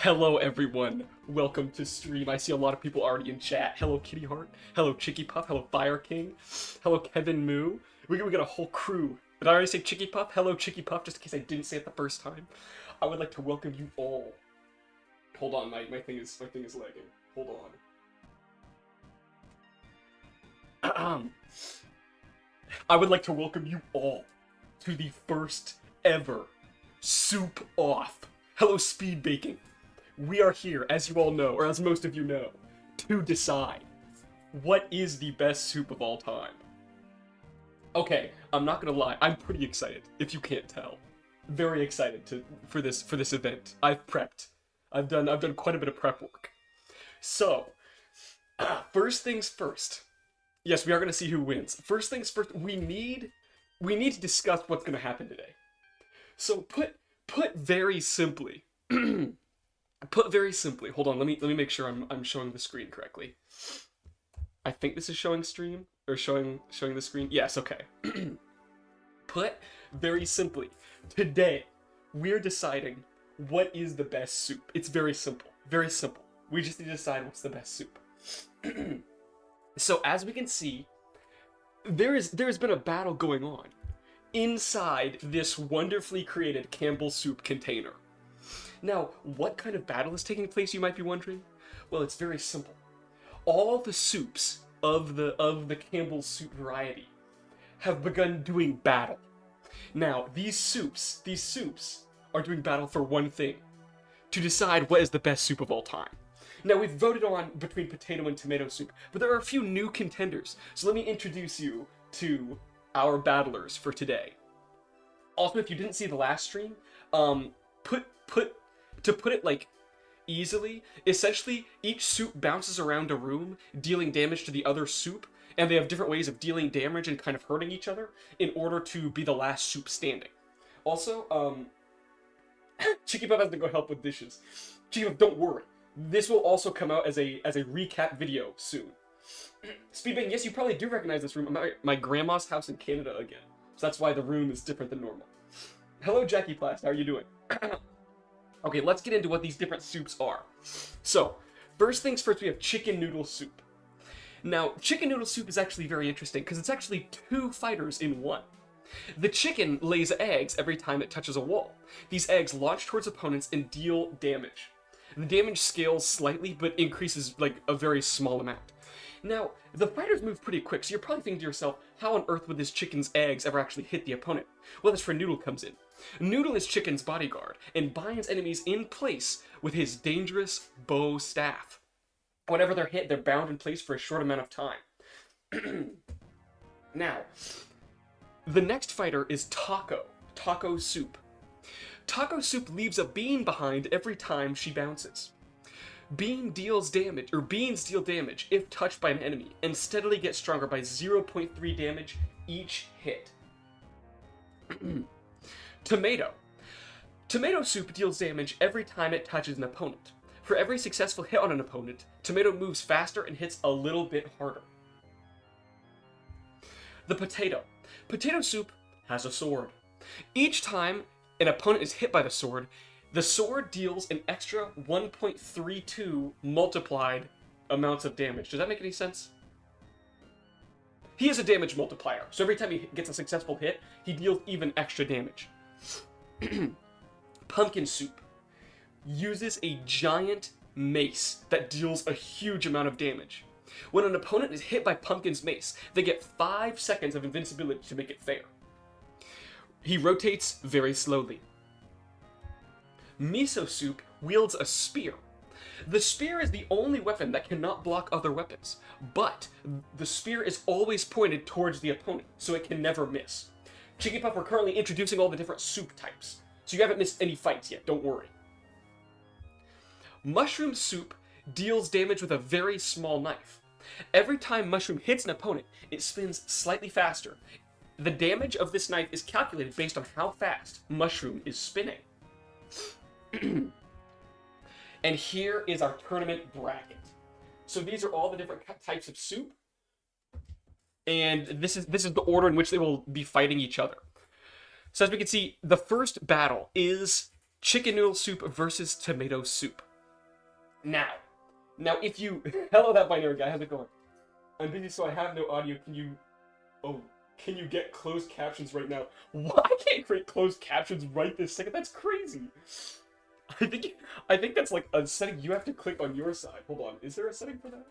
Hello everyone, welcome to stream. I see a lot of people already in chat. Hello Kitty Heart, hello Chicky Puff, hello Fire King, hello Kevin Moo. We got a whole crew. Did I already say Chicky Puff? Hello Chicky Puff, just in case I didn't say it the first time. I would like to welcome you all. Hold on, my thing is lagging. Hold on. I would like to welcome you all to the first ever Soup Off. Hello Speed Baking. We are here, as you all know, or as most of you know, to decide what is the best soup of all time. Okay, I'm not gonna lie, I'm pretty excited, if you can't tell. Very excited for this event. I've prepped. I've done quite a bit of prep work. So, first things first. Yes, we are gonna see who wins. First things first, we need to discuss what's gonna happen today. So put very simply, hold on, let me make sure I'm showing the screen correctly. I think this is showing stream, or showing the screen. Yes, okay. Put very simply, today, we're deciding what is the best soup. It's very simple, very simple. We just need to decide what's the best soup. So as we can see, there's been a battle going on inside this wonderfully created Campbell's soup container. Now, what kind of battle is taking place, you might be wondering? Well, it's very simple. All the soups of the Campbell's soup variety have begun doing battle. Now, these soups are doing battle for one thing: to decide what is the best soup of all time. Now, we've voted on between potato and tomato soup, but there are a few new contenders, so let me introduce you to our battlers for today. Also, if you didn't see the last stream, to put it like easily, essentially each soup bounces around a room, dealing damage to the other soup, and they have different ways of dealing damage and kind of hurting each other in order to be the last soup standing. Also, Chicky Puff has to go help with dishes. Chicky Puff, don't worry. This will also come out as a recap video soon. Speedbang, yes, you probably do recognize this room. I'm at my grandma's house in Canada again, so that's why the room is different than normal. Hello, Jackie Plast, how are you doing? Okay, let's get into what these different soups are. So, first things first, we have chicken noodle soup. Now, chicken noodle soup is actually very interesting because it's actually two fighters in one. The chicken lays eggs every time it touches a wall. These eggs launch towards opponents and deal damage. The damage scales slightly, but increases like a very small amount. Now, the fighters move pretty quick, so you're probably thinking to yourself, how on earth would this chicken's eggs ever actually hit the opponent? Well, that's where Noodle comes in. Noodle is chicken's bodyguard, and binds enemies in place with his dangerous bow staff. Whenever they're hit, they're bound in place for a short amount of time. Now, the next fighter is Taco Soup. Taco Soup leaves a bean behind every time she bounces. Beans deal damage if touched by an enemy, and steadily get stronger by 0.3 damage each hit. Tomato Soup deals damage every time it touches an opponent. For every successful hit on an opponent, Tomato moves faster and hits a little bit harder. The Potato Soup has a sword. Each time an opponent is hit by the sword deals an extra 1.32 multiplied amounts of damage. Does that make any sense? He is a damage multiplier, so every time he gets a successful hit, he deals even extra damage. Pumpkin Soup uses a giant mace that deals a huge amount of damage. When an opponent is hit by Pumpkin's mace, they get 5 seconds of invincibility to make it fair. He rotates very slowly. Miso Soup wields a spear. The spear is the only weapon that cannot block other weapons, but the spear is always pointed towards the opponent, so it can never miss. Chicky Puff, we're currently introducing all the different soup types, so you haven't missed any fights yet, don't worry. Mushroom Soup deals damage with a very small knife. Every time Mushroom hits an opponent, it spins slightly faster. The damage of this knife is calculated based on how fast Mushroom is spinning. And here is our tournament bracket. So these are all the different types of soup, and this is the order in which they will be fighting each other. So as we can see, the first battle is chicken noodle soup versus tomato soup. Now, if you... Hello, that binary guy. How's it going? I'm busy, so I have no audio. Can you... Oh, can you get closed captions right now? What? I can't create closed captions right this second. That's crazy. I think that's like a setting you have to click on your side. Hold on. Is there a setting for that?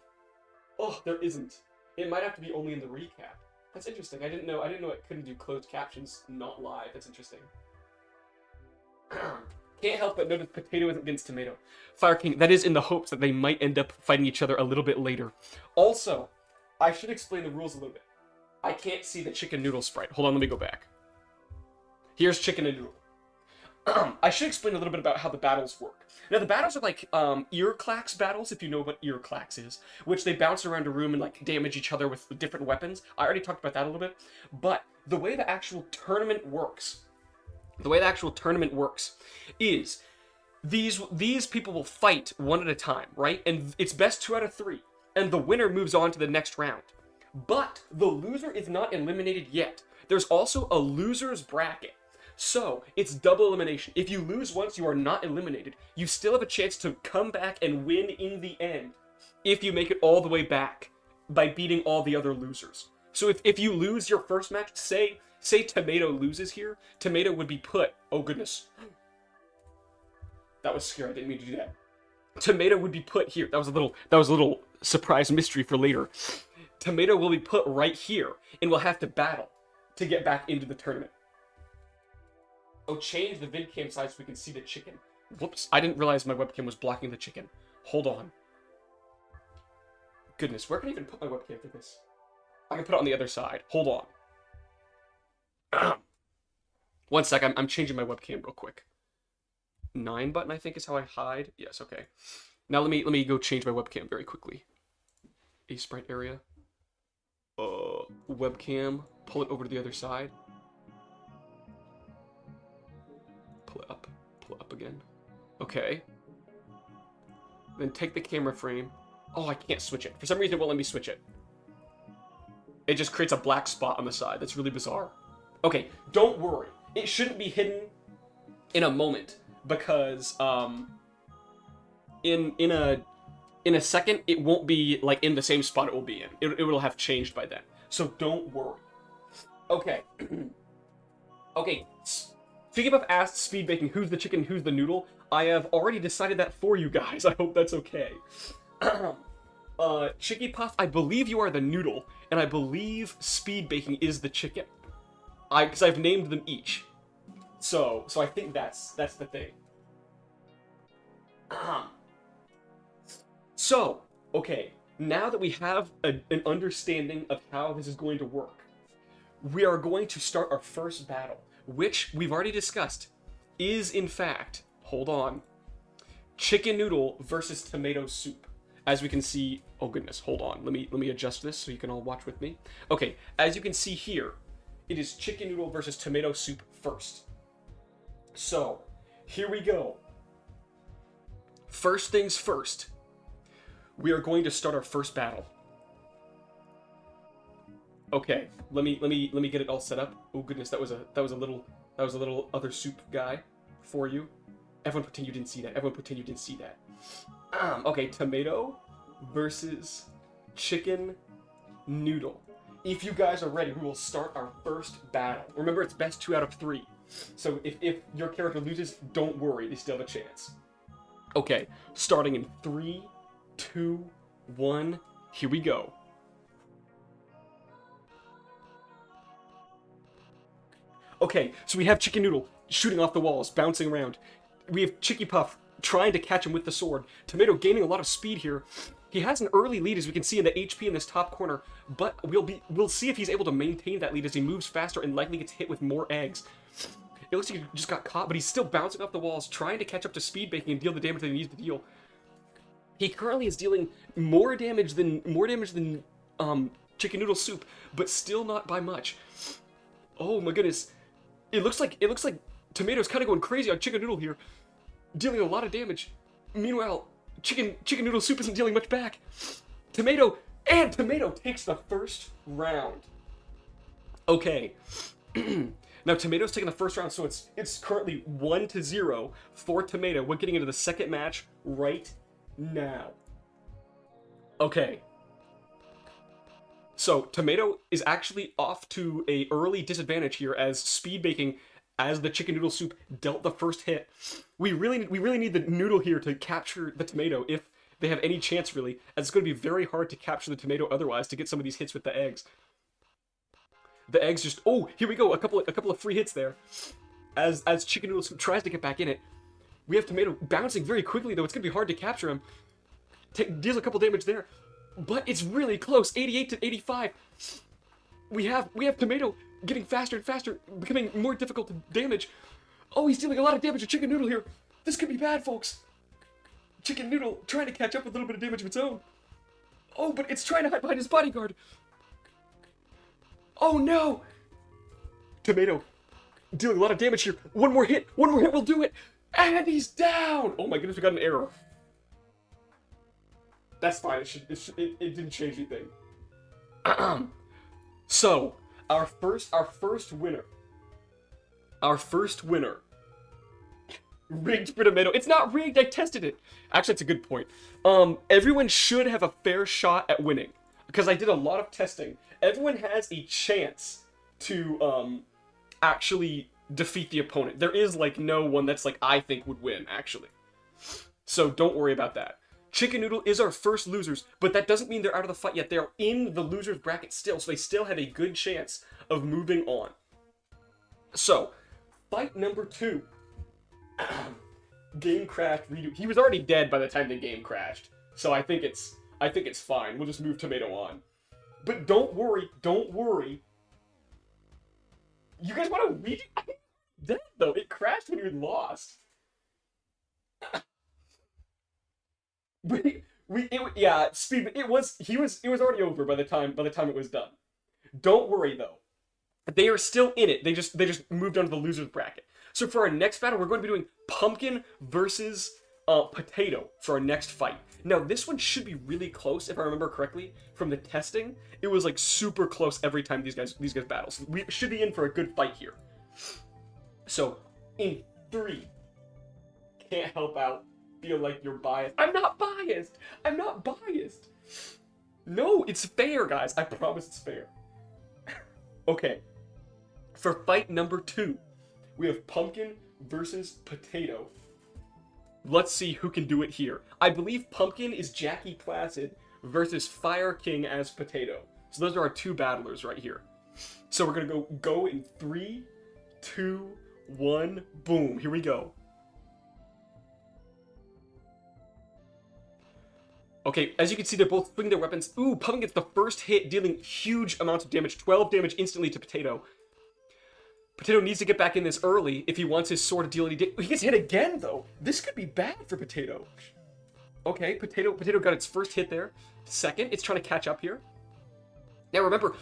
Oh, there isn't. It might have to be only in the recap. That's interesting. I didn't know it couldn't do closed captions not live. That's interesting. Can't help but notice potato isn't against tomato. Fire King, that is in the hopes that they might end up fighting each other a little bit later. Also, I should explain the rules a little bit. I can't see the chicken noodle sprite. Hold on, let me go back. Here's chicken and noodle. I should explain a little bit about how the battles work. Now, the battles are like Earclacks battles, if you know what Earclacks is, which they bounce around a room and like damage each other with different weapons. I already talked about that a little bit. But the way the actual tournament works, is these people will fight one at a time, right? And it's best 2 out of 3. And the winner moves on to the next round. But the loser is not eliminated yet. There's also a loser's bracket. So, it's double elimination. If you lose once, you are not eliminated. You still have a chance to come back and win in the end if you make it all the way back by beating all the other losers. So if you lose your first match, say Tomato loses here, Tomato would be put... Oh, goodness. That was scary. I didn't mean to do that. Tomato would be put here. That was a little surprise mystery for later. Tomato will be put right here and will have to battle to get back into the tournament. Oh, change the vidcam size so we can see the chicken. Whoops, I didn't realize my webcam was blocking the chicken. Hold on. Goodness, where can I even put my webcam for this? I can put it on the other side. Hold on. 1 sec, I'm changing my webcam real quick. 9 button, I think, is how I hide. Yes, okay. Now let me go change my webcam very quickly. A sprite area. Webcam. Pull it over to the other side. Pull it up again. Okay. Then take the camera frame. Oh, I can't switch it. For some reason, it won't let me switch it. It just creates a black spot on the side. That's really bizarre. Okay, don't worry. It shouldn't be hidden in a moment because in a second it won't be like in the same spot it will be in. It will have changed by then. So don't worry. Okay. Okay. Speaking of asked speed baking, who's the chicken, who's the noodle? I have already decided that for you guys. I hope that's okay. Chicky Puff, I believe you are the noodle, and I believe speed baking is the chicken. Because I've named them each. So I think that's the thing. So, okay, now that we have an understanding of how this is going to work, we are going to start our first battle, which we've already discussed is in fact, hold on, chicken noodle versus tomato soup. As we can see, oh goodness, hold on, let me adjust this so you can all watch with me. Okay, as you can see here, it is chicken noodle versus tomato soup first. So, here we go. First things first, we are going to start our first battle. Okay, let me get it all set up. Oh goodness, that was a little other soup guy for you. Everyone pretend you didn't see that. Everyone pretend you didn't see that. Okay, tomato versus chicken noodle. If you guys are ready, we will start our first battle. Remember, it's best 2 out of 3. So if your character loses, don't worry, they still have a chance. Okay, starting in 3, 2, 1, here we go. Okay, so we have Chicken Noodle shooting off the walls, bouncing around. We have Chicky Puff trying to catch him with the sword. Tomato gaining a lot of speed here. He has an early lead, as we can see in the HP in this top corner, but we'll see if he's able to maintain that lead as he moves faster and likely gets hit with more eggs. It looks like he just got caught, but he's still bouncing off the walls, trying to catch up to speed baking and deal the damage that he needs to deal. He currently is dealing more damage than Chicken Noodle Soup, but still not by much. Oh my goodness. It looks like Tomato's kind of going crazy on Chicken Noodle here, dealing a lot of damage. Meanwhile, Chicken Noodle Soup isn't dealing much back. Tomato takes the first round. Okay. Now Tomato's taking the first round, so it's currently 1-0 for Tomato. We're getting into the second match right now. Okay. So, Tomato is actually off to a early disadvantage here as speed baking, as the chicken noodle soup dealt the first hit. We really need the noodle here to capture the tomato if they have any chance, really, as it's going to be very hard to capture the tomato otherwise to get some of these hits with the eggs. The eggs just, oh, here we go, a couple of free hits there. As chicken noodle soup tries to get back in it, we have tomato bouncing very quickly, though. It's going to be hard to capture him. Deals a couple damage there. But it's really close, 88 to 85. We have tomato getting faster and faster, becoming more difficult to damage. Oh, he's dealing a lot of damage to chicken noodle here. This could be bad, folks. Chicken noodle trying to catch up with a little bit of damage of its own. Oh, but it's trying to hide behind his bodyguard. Oh no! Tomato dealing a lot of damage here. One more hit will do it. And he's down. Oh my goodness, we got an error. That's fine. It didn't change anything. So, our first winner. Rigged for tomato. It's not rigged. I tested it. Actually, that's a good point. Everyone should have a fair shot at winning because I did a lot of testing. Everyone has a chance to actually defeat the opponent. There is like no one that's like I think would win actually. So don't worry about that. Chicken Noodle is our first losers, but that doesn't mean they're out of the fight yet. They're in the losers bracket still, so they still have a good chance of moving on. So, fight number 2. Game crashed, redo. He was already dead by the time the game crashed, so I think it's fine. We'll just move Tomato on. But don't worry. You guys want to redo? I think dead though. It crashed when you lost. It was already over by the time it was done. Don't worry though. They are still in it. They just moved on to the losers bracket. So for our next battle, we're going to be doing pumpkin versus potato for our next fight. Now this one should be really close if I remember correctly from the testing. It was like super close every time these guys battle. So we should be in for a good fight here. So in 3, can't help out. Feel like you're biased. I'm not biased. No, it's fair, guys. I promise it's fair. Okay. For fight number 2, we have pumpkin versus potato. Let's see who can do it here. I believe pumpkin is Jackie Placid versus Fire King as potato. So those are our 2 battlers right here. So we're gonna go in 3, 2, 1, boom. Here we go. Okay, as you can see, they're both swinging their weapons. Ooh, Pumpkin gets the first hit, dealing huge amounts of damage. 12 damage instantly to Potato. Potato needs to get back in this early if he wants his sword to deal any damage. He gets hit again, though. This could be bad for Potato. Okay, Potato got its first hit there. Second, it's trying to catch up here. Now remember,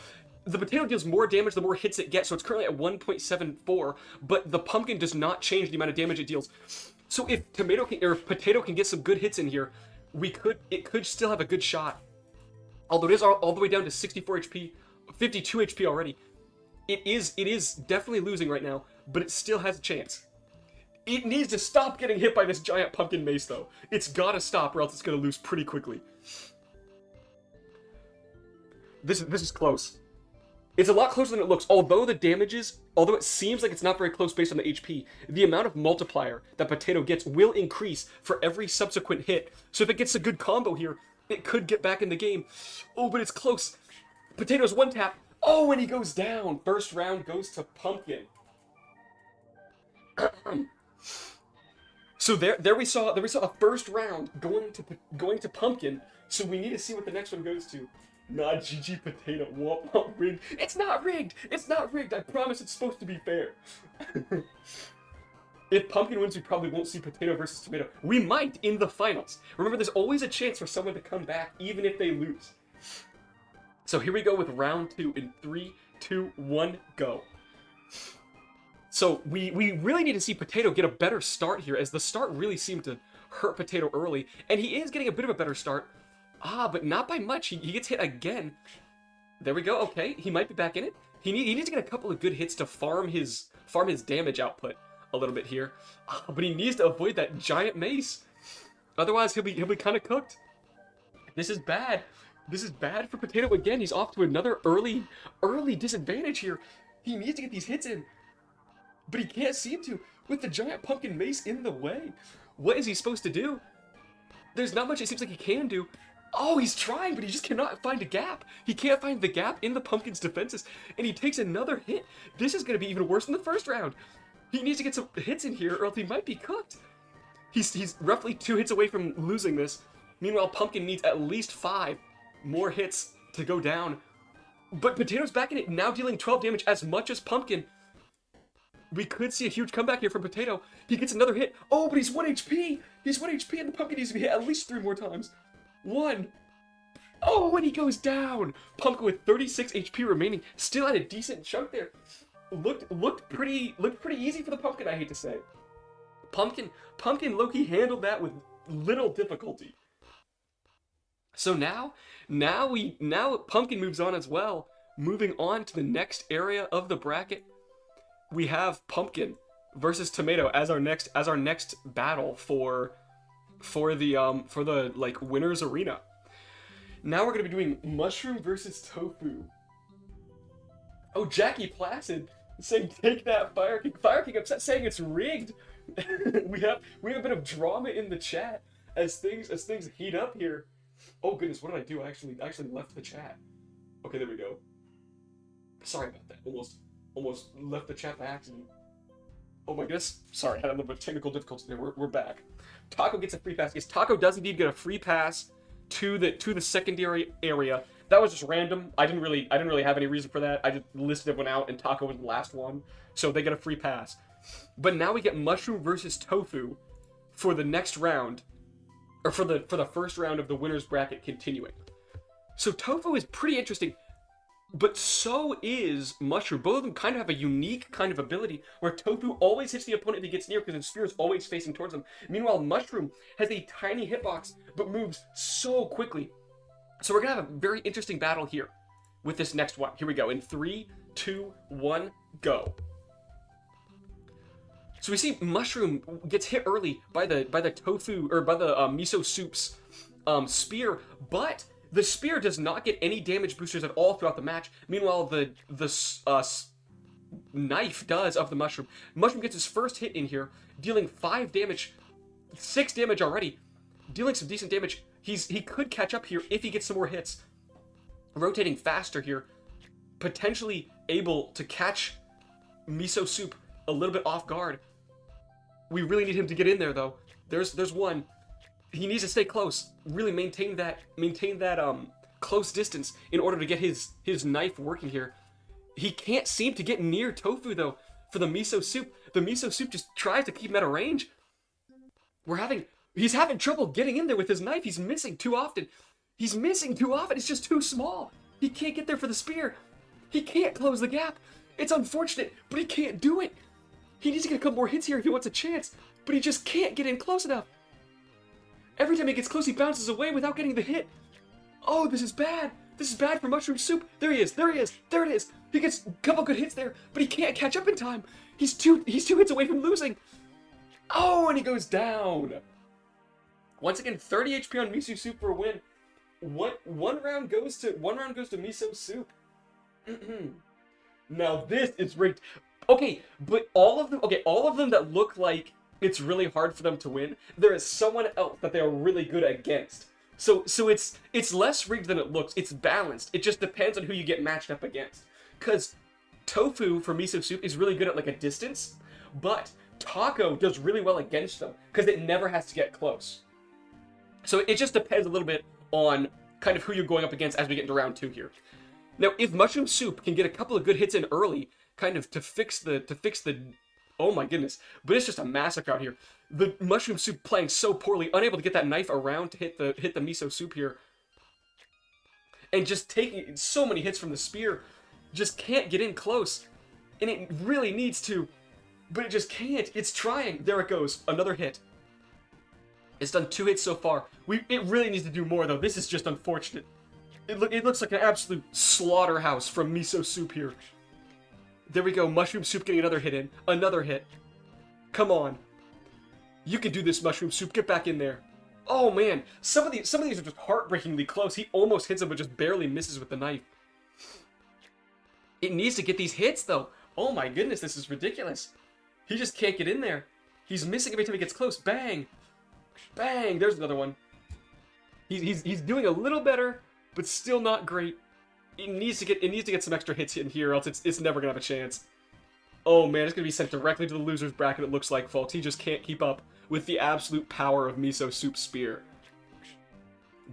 the Potato deals more damage the more hits it gets, so it's currently at 1.74, but the Pumpkin does not change the amount of damage it deals. So if Potato can get some good hits in here, it could still have a good shot. Although it is all the way down to 64 HP, 52 HP already. It is definitely losing right now, but it still has a chance. It needs to stop getting hit by this giant pumpkin mace, though. It's gotta stop, or else it's gonna lose pretty quickly. This is close. It's a lot closer than it looks. Although it seems like it's not very close based on the HP, the amount of multiplier that Potato gets will increase for every subsequent hit. So if it gets a good combo here, it could get back in the game. Oh, but it's close. Potato's one tap. Oh, and he goes down. First round goes to Pumpkin. So there we saw a first round going to Pumpkin. So we need to see what the next one goes to. Nah, GG Potato. What rigged? It's not rigged. I promise it's supposed to be fair. If Pumpkin wins, we probably won't see Potato versus Tomato. We might in the finals. Remember, there's always a chance for someone to come back, even if they lose. So here we go with round 2 in 3, 2, 1, go. So we really need to see Potato get a better start here, as the start really seemed to hurt Potato early, and he is getting a bit of a better start. But not by much. He gets hit again. There we go. Okay, he might be back in it. He needs to get a couple of good hits to farm his damage output a little bit here. But he needs to avoid that giant mace. Otherwise, he'll be kind of cooked. This is bad. This is bad for Potato again. He's off to another early disadvantage here. He needs to get these hits in, but he can't seem to with the giant pumpkin mace in the way. What is he supposed to do? There's not much it seems like he can do. Oh, he's trying, but he just cannot find a gap. He can't find the gap in the pumpkin's defenses, and he takes another hit. This is going to be even worse than the first round. He needs to get some hits in here, or else he might be cooked. He's roughly 2 hits away from losing this. Meanwhile, Pumpkin needs at least 5 more hits to go down. But Potato's back in it, now dealing 12 damage as much as Pumpkin. We could see a huge comeback here from Potato. He gets another hit. Oh, but he's 1 HP. He's 1 HP, and the Pumpkin needs to be hit at least 3 more times. 1. Oh, and he goes down. Pumpkin with 36 HP remaining, still had a decent chunk there. Looked pretty easy for the Pumpkin, I hate to say. Pumpkin low-key handled that with little difficulty. So now Pumpkin moves on as well. Moving on to the next area of the bracket, we have Pumpkin versus Tomato as our next battle for the like winners arena. Now we're gonna be doing Mushroom versus Tofu. Oh, Jackie Placid saying take that Fire King. Fire King upset saying it's rigged. we have a bit of drama in the chat as things heat up here. Oh goodness, what did I do? I actually left the chat. Okay, there we go. Sorry about that. Almost left the chat by accident. Oh my goodness. Sorry, I had a little bit of technical difficulty there. We're back. Taco gets a free pass. Yes, Taco does indeed get a free pass to the secondary area. That was just random. I didn't really have any reason for that. I just listed everyone out, and Taco was the last one, so they get a free pass. But now we get Mushroom versus Tofu for the next round, or for the first round of the winners bracket continuing. So Tofu is pretty interesting, but so is Mushroom. Both of them kind of have a unique kind of ability where Tofu always hits the opponent if he gets near because his spear is always facing towards them. Meanwhile, Mushroom has a tiny hitbox but moves so quickly. So we're gonna have a very interesting battle here with this next one. Here we go. In 3, 2, 1, go. So we see Mushroom gets hit early by the Tofu, or by the miso soup's spear, but the spear does not get any damage boosters at all throughout the match. Meanwhile, the knife does of the Mushroom. Mushroom gets his first hit in here, dealing 5 damage, 6 damage already, dealing some decent damage. He could catch up here if he gets some more hits. Rotating faster here, potentially able to catch Miso Soup a little bit off guard. We really need him to get in there though. There's one. He needs to stay close. Really maintain that close distance in order to get his knife working here. He can't seem to get near Tofu though for the Miso Soup. The Miso Soup just tries to keep him at a range. He's having trouble getting in there with his knife. He's missing too often. It's just too small. He can't get there for the spear. He can't close the gap. It's unfortunate, but he can't do it. He needs to get a couple more hits here if he wants a chance, but he just can't get in close enough. Every time he gets close, he bounces away without getting the hit. Oh, this is bad. This is bad for Mushroom Soup. There he is. There it is. He gets a couple good hits there, but he can't catch up in time. He's two hits away from losing. Oh, and he goes down. Once again, 30 HP on Miso Soup for a win. One round goes to Miso Soup. Now this is rigged. Okay, but all of them that look like it's really hard for them to win, there is someone else that they are really good against. So it's less rigged than it looks. It's balanced. It just depends on who you get matched up against. Cause Tofu for Miso Soup is really good at like a distance, but Taco does really well against them because it never has to get close. So it just depends a little bit on kind of who you're going up against as we get into round 2 here. Now, if Mushroom Soup can get a couple of good hits in early, kind of to fix the oh my goodness, but it's just a massacre out here. The Mushroom Soup playing so poorly, unable to get that knife around to hit the Miso Soup here, and just taking so many hits from the spear, just can't get in close, and it really needs to, but it just can't. It's trying. There it goes, another hit. It's done 2 hits so far. It really needs to do more though. This is just unfortunate. It looks like an absolute slaughterhouse from Miso Soup here. There we go, Mushroom Soup getting another hit in. Another hit. Come on. You can do this, Mushroom Soup. Get back in there. Oh man, some of these are just heartbreakingly close. He almost hits him, but just barely misses with the knife. It needs to get these hits though. Oh my goodness, this is ridiculous. He just can't get in there. He's missing every time he gets close. Bang, bang. There's another one. He's doing a little better, but still not great. It needs to get some extra hits in here, else it's never gonna have a chance. Oh man, it's gonna be sent directly to the loser's bracket. It looks like, folks. He just can't keep up with the absolute power of Miso Soup's spear.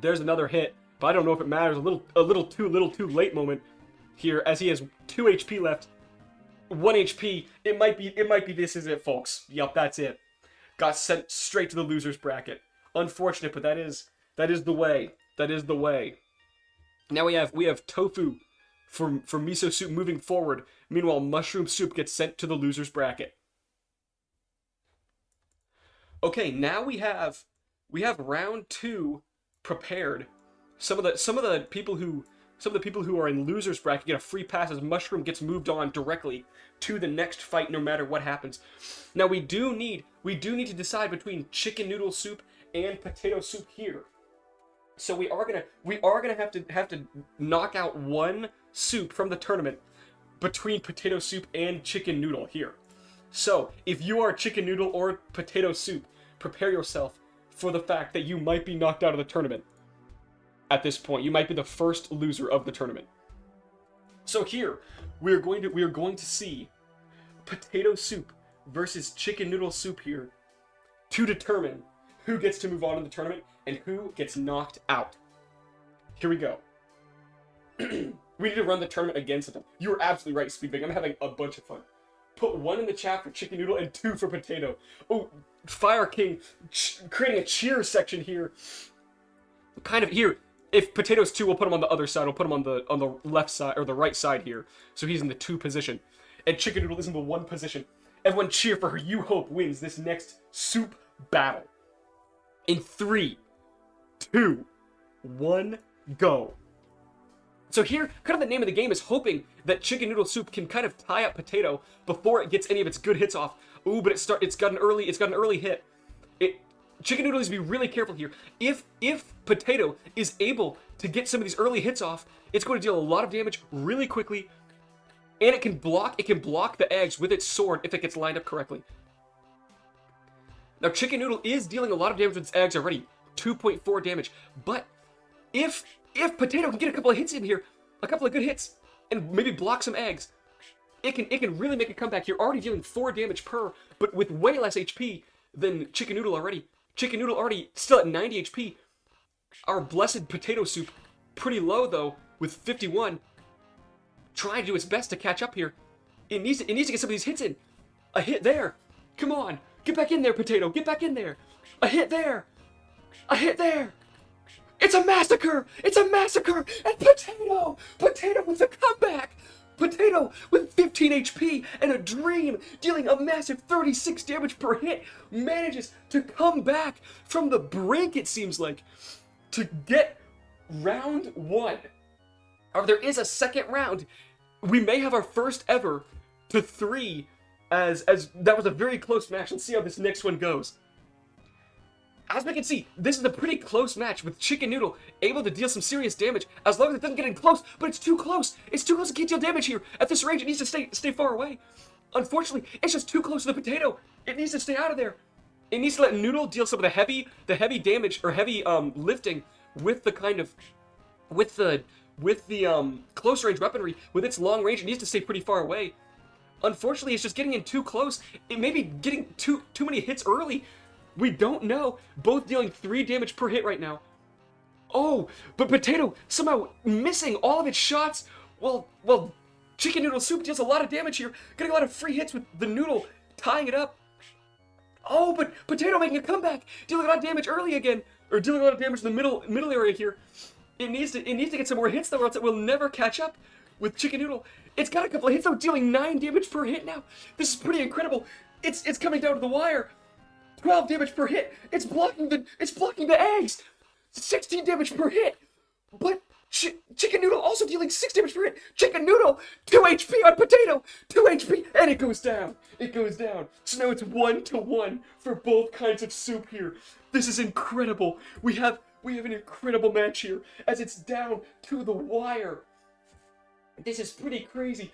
There's another hit, but I don't know if it matters. A little too late moment here, as he has 2 HP left. 1 HP. It might be this is it, folks. Yup, that's it. Got sent straight to the loser's bracket. Unfortunate, but that is the way. That is the way. Now we have Tofu for Miso Soup moving forward. Meanwhile, Mushroom Soup gets sent to the loser's bracket. Okay, now we have round 2 prepared. Some of the people who are in loser's bracket get a free pass as Mushroom gets moved on directly to the next fight, no matter what happens. Now we do need to decide between chicken noodle soup and potato soup here. So we are gonna have to knock out one soup from the tournament between potato soup and chicken noodle here. So if you are chicken noodle or potato soup, prepare yourself for the fact that you might be knocked out of the tournament. At this point, you might be the first loser of the tournament. So here we are going to see potato soup versus chicken noodle soup here to determine who gets to move on in the tournament and who gets knocked out. Here we go. We need to run the tournament again sometime. You were absolutely right, Speedbang. I'm having a bunch of fun. Put 1 in the chat for chicken noodle and 2 for potato. Oh, Fire King creating a cheer section here. Kind of here. If potato's 2, we'll put him on the other side. We'll put him on the left side or the right side here, so he's in the 2 position. And chicken noodle is in the 1 position. Everyone cheer for her. You Hope wins this next soup battle. In 3, 2, 1, go. So here, kind of the name of the game is hoping that chicken noodle soup can kind of tie up potato before it gets any of its good hits off. Ooh, but it's got an early hit. Chicken noodle needs to be really careful here. If potato is able to get some of these early hits off, it's going to deal a lot of damage really quickly, and it can block the eggs with its sword if it gets lined up correctly. Now chicken noodle is dealing a lot of damage with its eggs already, 2.4 damage. But if potato can get a couple of hits in here, a couple of good hits, and maybe block some eggs, it can really make a comeback here. Already dealing 4 damage per, but with way less HP than chicken noodle already. Chicken noodle already still at 90 HP. Our blessed potato soup pretty low though with 51. Trying to do its best to catch up here. It needs to get some of these hits in. A hit there. Come on. Get back in there, potato. Get back in there. A hit there. A hit there. It's a massacre. It's a massacre. And potato with a comeback. Potato with 15 HP and a dream, dealing a massive 36 damage per hit, manages to come back from the brink, it seems like, to get round 1. Or there is a second round. We may have our first ever to 3, as that was a very close match. Let's see how this next one goes. As we can see, this is a pretty close match with Chicken Noodle able to deal some serious damage as long as it doesn't get in close, but it's too close. It's too close to can't deal damage here. At this range, it needs to stay far away. Unfortunately, it's just too close to the potato. It needs to stay out of there. It needs to let Noodle deal some of the heavy damage or heavy lifting with the kind of with the close range weaponry. With its long range, it needs to stay pretty far away. Unfortunately, it's just getting in too close. It may be getting too many hits early. We don't know. Both dealing 3 damage per hit right now. Oh, but potato somehow missing all of its shots. Well, Chicken Noodle Soup deals a lot of damage here. Getting a lot of free hits with the noodle, tying it up. Oh, but potato making a comeback, dealing a lot of damage early again, or dealing a lot of damage in the middle area here. It needs to get some more hits though, or else it will never catch up with Chicken Noodle. It's got a couple of hits though, dealing 9 damage per hit now. This is pretty incredible. It's coming down to the wire. 12 damage per hit. It's blocking the eggs. 16 damage per hit. But Chicken Noodle also dealing 6 damage per hit. Chicken Noodle 2 HP on potato. 2 HP and it goes down. It goes down. So now it's 1-1 for both kinds of soup here. This is incredible. We have an incredible match here as it's down to the wire. This is pretty crazy.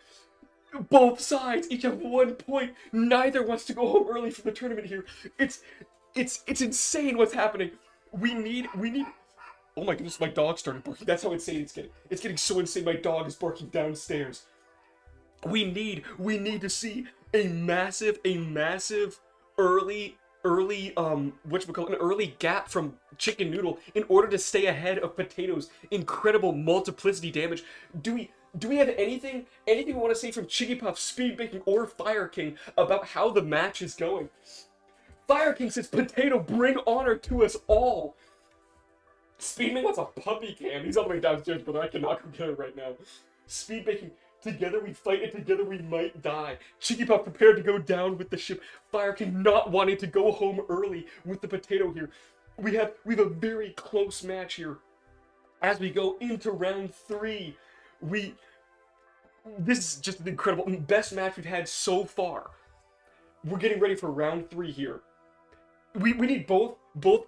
Both sides each have 1 point. Neither wants to go home early from the tournament here. It's insane what's happening. We need. Oh my goodness, my dog started barking. That's how insane it's getting. It's getting so insane. My dog is barking downstairs. We need to see a massive early an early gap from Chicken Noodle in order to stay ahead of Potato's incredible multiplicity damage. Do we have anything we want to say from Chicky Puff, Speed Baking, or Fire King about how the match is going? Fire King says, Potato, bring honor to us all. Speedman wants a puppy cam. He's all the way downstairs, brother. I cannot go get it right now. Speed Baking, together we fight and together we might die. Chicky Puff prepared to go down with the ship. Fire King not wanting to go home early with the Potato here. We have a very close match here. As we go into round 3, this is just an incredible, best match we've had so far. We're getting ready for round 3 here. We need both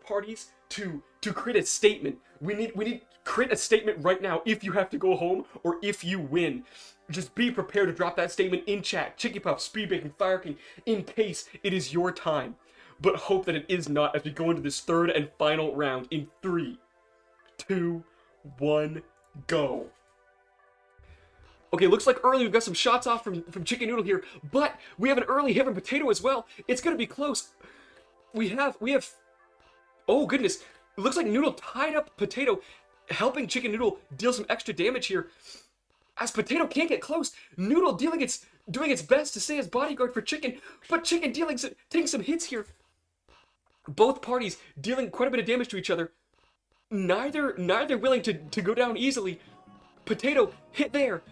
parties to create a statement. We need to create a statement right now if you have to go home or if you win. Just be prepared to drop that statement in chat. Chicky Puff, Speed Baking, Fire King, in case it is your time. But hope that it is not as we go into this third and final round in 3, 2, 1, go. Okay, looks like early we've got some shots off from Chicken Noodle here, but we have an early hit from Potato as well. It's gonna be close. We have, oh goodness, it looks like Noodle tied up Potato, helping Chicken Noodle deal some extra damage here. As Potato can't get close, Noodle doing its best to stay as bodyguard for Chicken, but Chicken taking some hits here. Both parties dealing quite a bit of damage to each other. Neither willing to go down easily. Potato, hit there.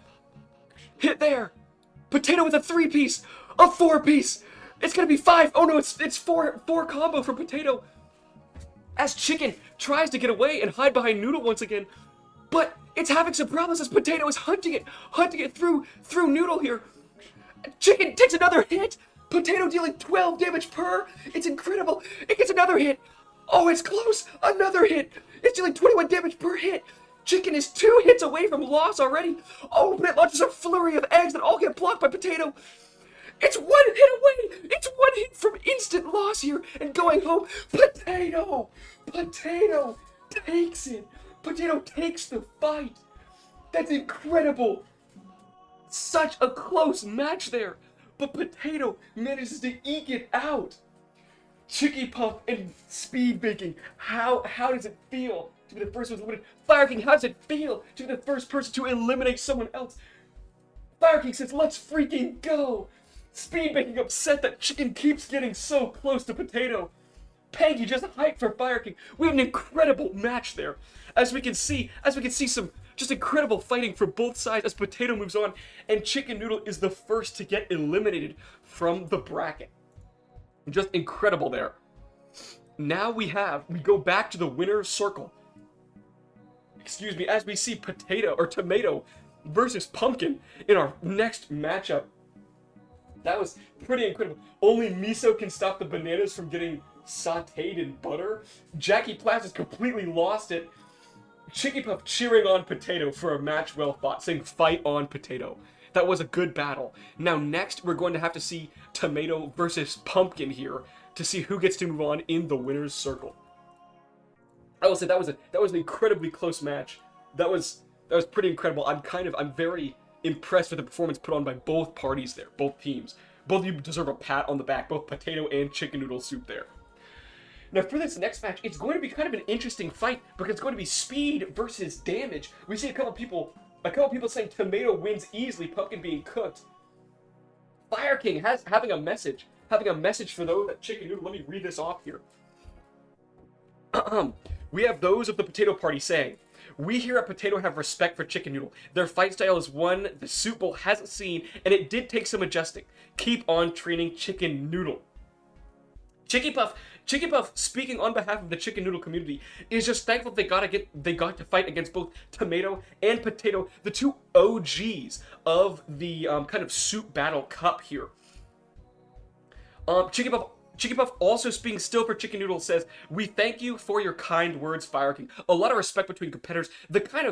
Hit there. Potato with a 3-piece, a 4-piece. It's gonna be 5. Oh no, it's 4 combo for Potato. As Chicken tries to get away and hide behind Noodle once again, but it's having some problems as Potato is hunting it through Noodle here. Chicken takes another hit. Potato dealing 12 damage per. It's incredible. It gets another hit. Oh, it's close. Another hit. It's dealing 21 damage per hit. Chicken is 2 hits away from loss already. Oh, but it launches a flurry of eggs that all get blocked by Potato. It's 1 hit away. It's 1 hit from instant loss here and going home. Potato takes it. Potato takes the fight. That's incredible. Such a close match there. But Potato manages to eke it out. Chicky Puff and Speed Baking. How does it feel to be the first one to eliminate? Fire King, how does it feel to be the first person to eliminate someone else? Fire King says, let's freaking go. Speed Baking upset that Chicken keeps getting so close to Potato. Pangy just hyped for Fire King. We have an incredible match there. As we can see some just incredible fighting from both sides as Potato moves on, and Chicken Noodle is the first to get eliminated from the bracket. Just incredible there. Now we go back to the winner's circle. Excuse me, as we see Tomato versus Pumpkin in our next matchup. That was pretty incredible. Only Miso can stop the bananas from getting sauteed in butter. Jackie Platt has completely lost it. Chicky Puff cheering on Potato for a match well fought, saying fight on Potato. That was a good battle. Now next, we're going to have to see Tomato versus Pumpkin here to see who gets to move on in the winner's circle. I will say that was an incredibly close match. That was pretty incredible. I'm very impressed with the performance put on by both parties there, both teams. Both of you deserve a pat on the back, both Potato and Chicken Noodle Soup there. Now for this next match, it's going to be kind of an interesting fight because it's going to be speed versus damage. We see a couple people saying Tomato wins easily, Pumpkin being cooked. Fire King having a message for those at Chicken Noodle. Let me read this off here. We have those of the Potato Party saying, we here at Potato have respect for Chicken Noodle. Their fight style is one the Soup Bowl hasn't seen, and it did take some adjusting. Keep on training Chicken Noodle. Chicky Puff, speaking on behalf of the Chicken Noodle community, is just thankful they got to fight against both Tomato and Potato, the two OGs of the kind of Soup Battle Cup here. Chicky Chicken Puff, also speaking still for Chicken Noodle, says, "We thank you for your kind words, Fire King." A lot of respect between competitors. The kind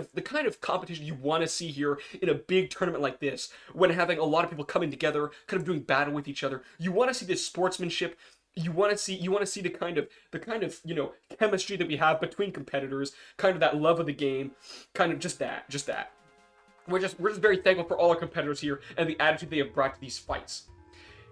of competition you want to see here in a big tournament like this, when having a lot of people coming together, kind of doing battle with each other. You want to see this sportsmanship. You want to see the kind of chemistry that we have between competitors, kind of that love of the game, kind of just that. We're just very thankful for all our competitors here and the attitude they have brought to these fights.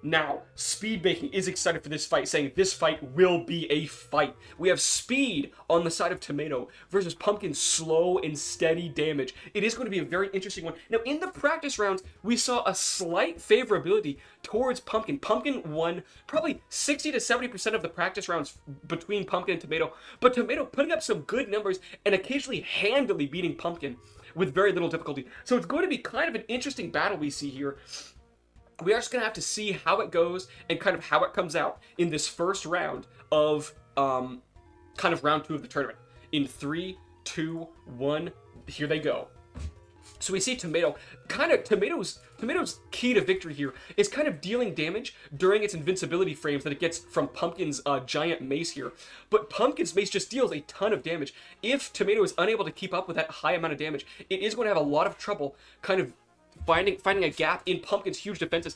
Now, Speed Baking is excited for this fight, saying this fight will be a fight. We have Speed on the side of Tomato versus Pumpkin's slow and steady damage. It is going to be a very interesting one. Now, in the practice rounds, we saw a slight favorability towards Pumpkin. Pumpkin won probably 60 to 70% of the practice rounds between Pumpkin and Tomato, but Tomato putting up some good numbers and occasionally handily beating Pumpkin with very little difficulty. So it's going to be kind of an interesting battle we see here. We are just going to have to see how it goes and kind of how it comes out in this first round of kind of round 2 of the tournament. In 3, 2, 1, here they go. So we see Tomato's key to victory here is kind of dealing damage during its invincibility frames that it gets from Pumpkin's giant mace here. But Pumpkin's mace just deals a ton of damage. If Tomato is unable to keep up with that high amount of damage, it is going to have a lot of trouble kind of finding a gap in Pumpkin's huge defenses.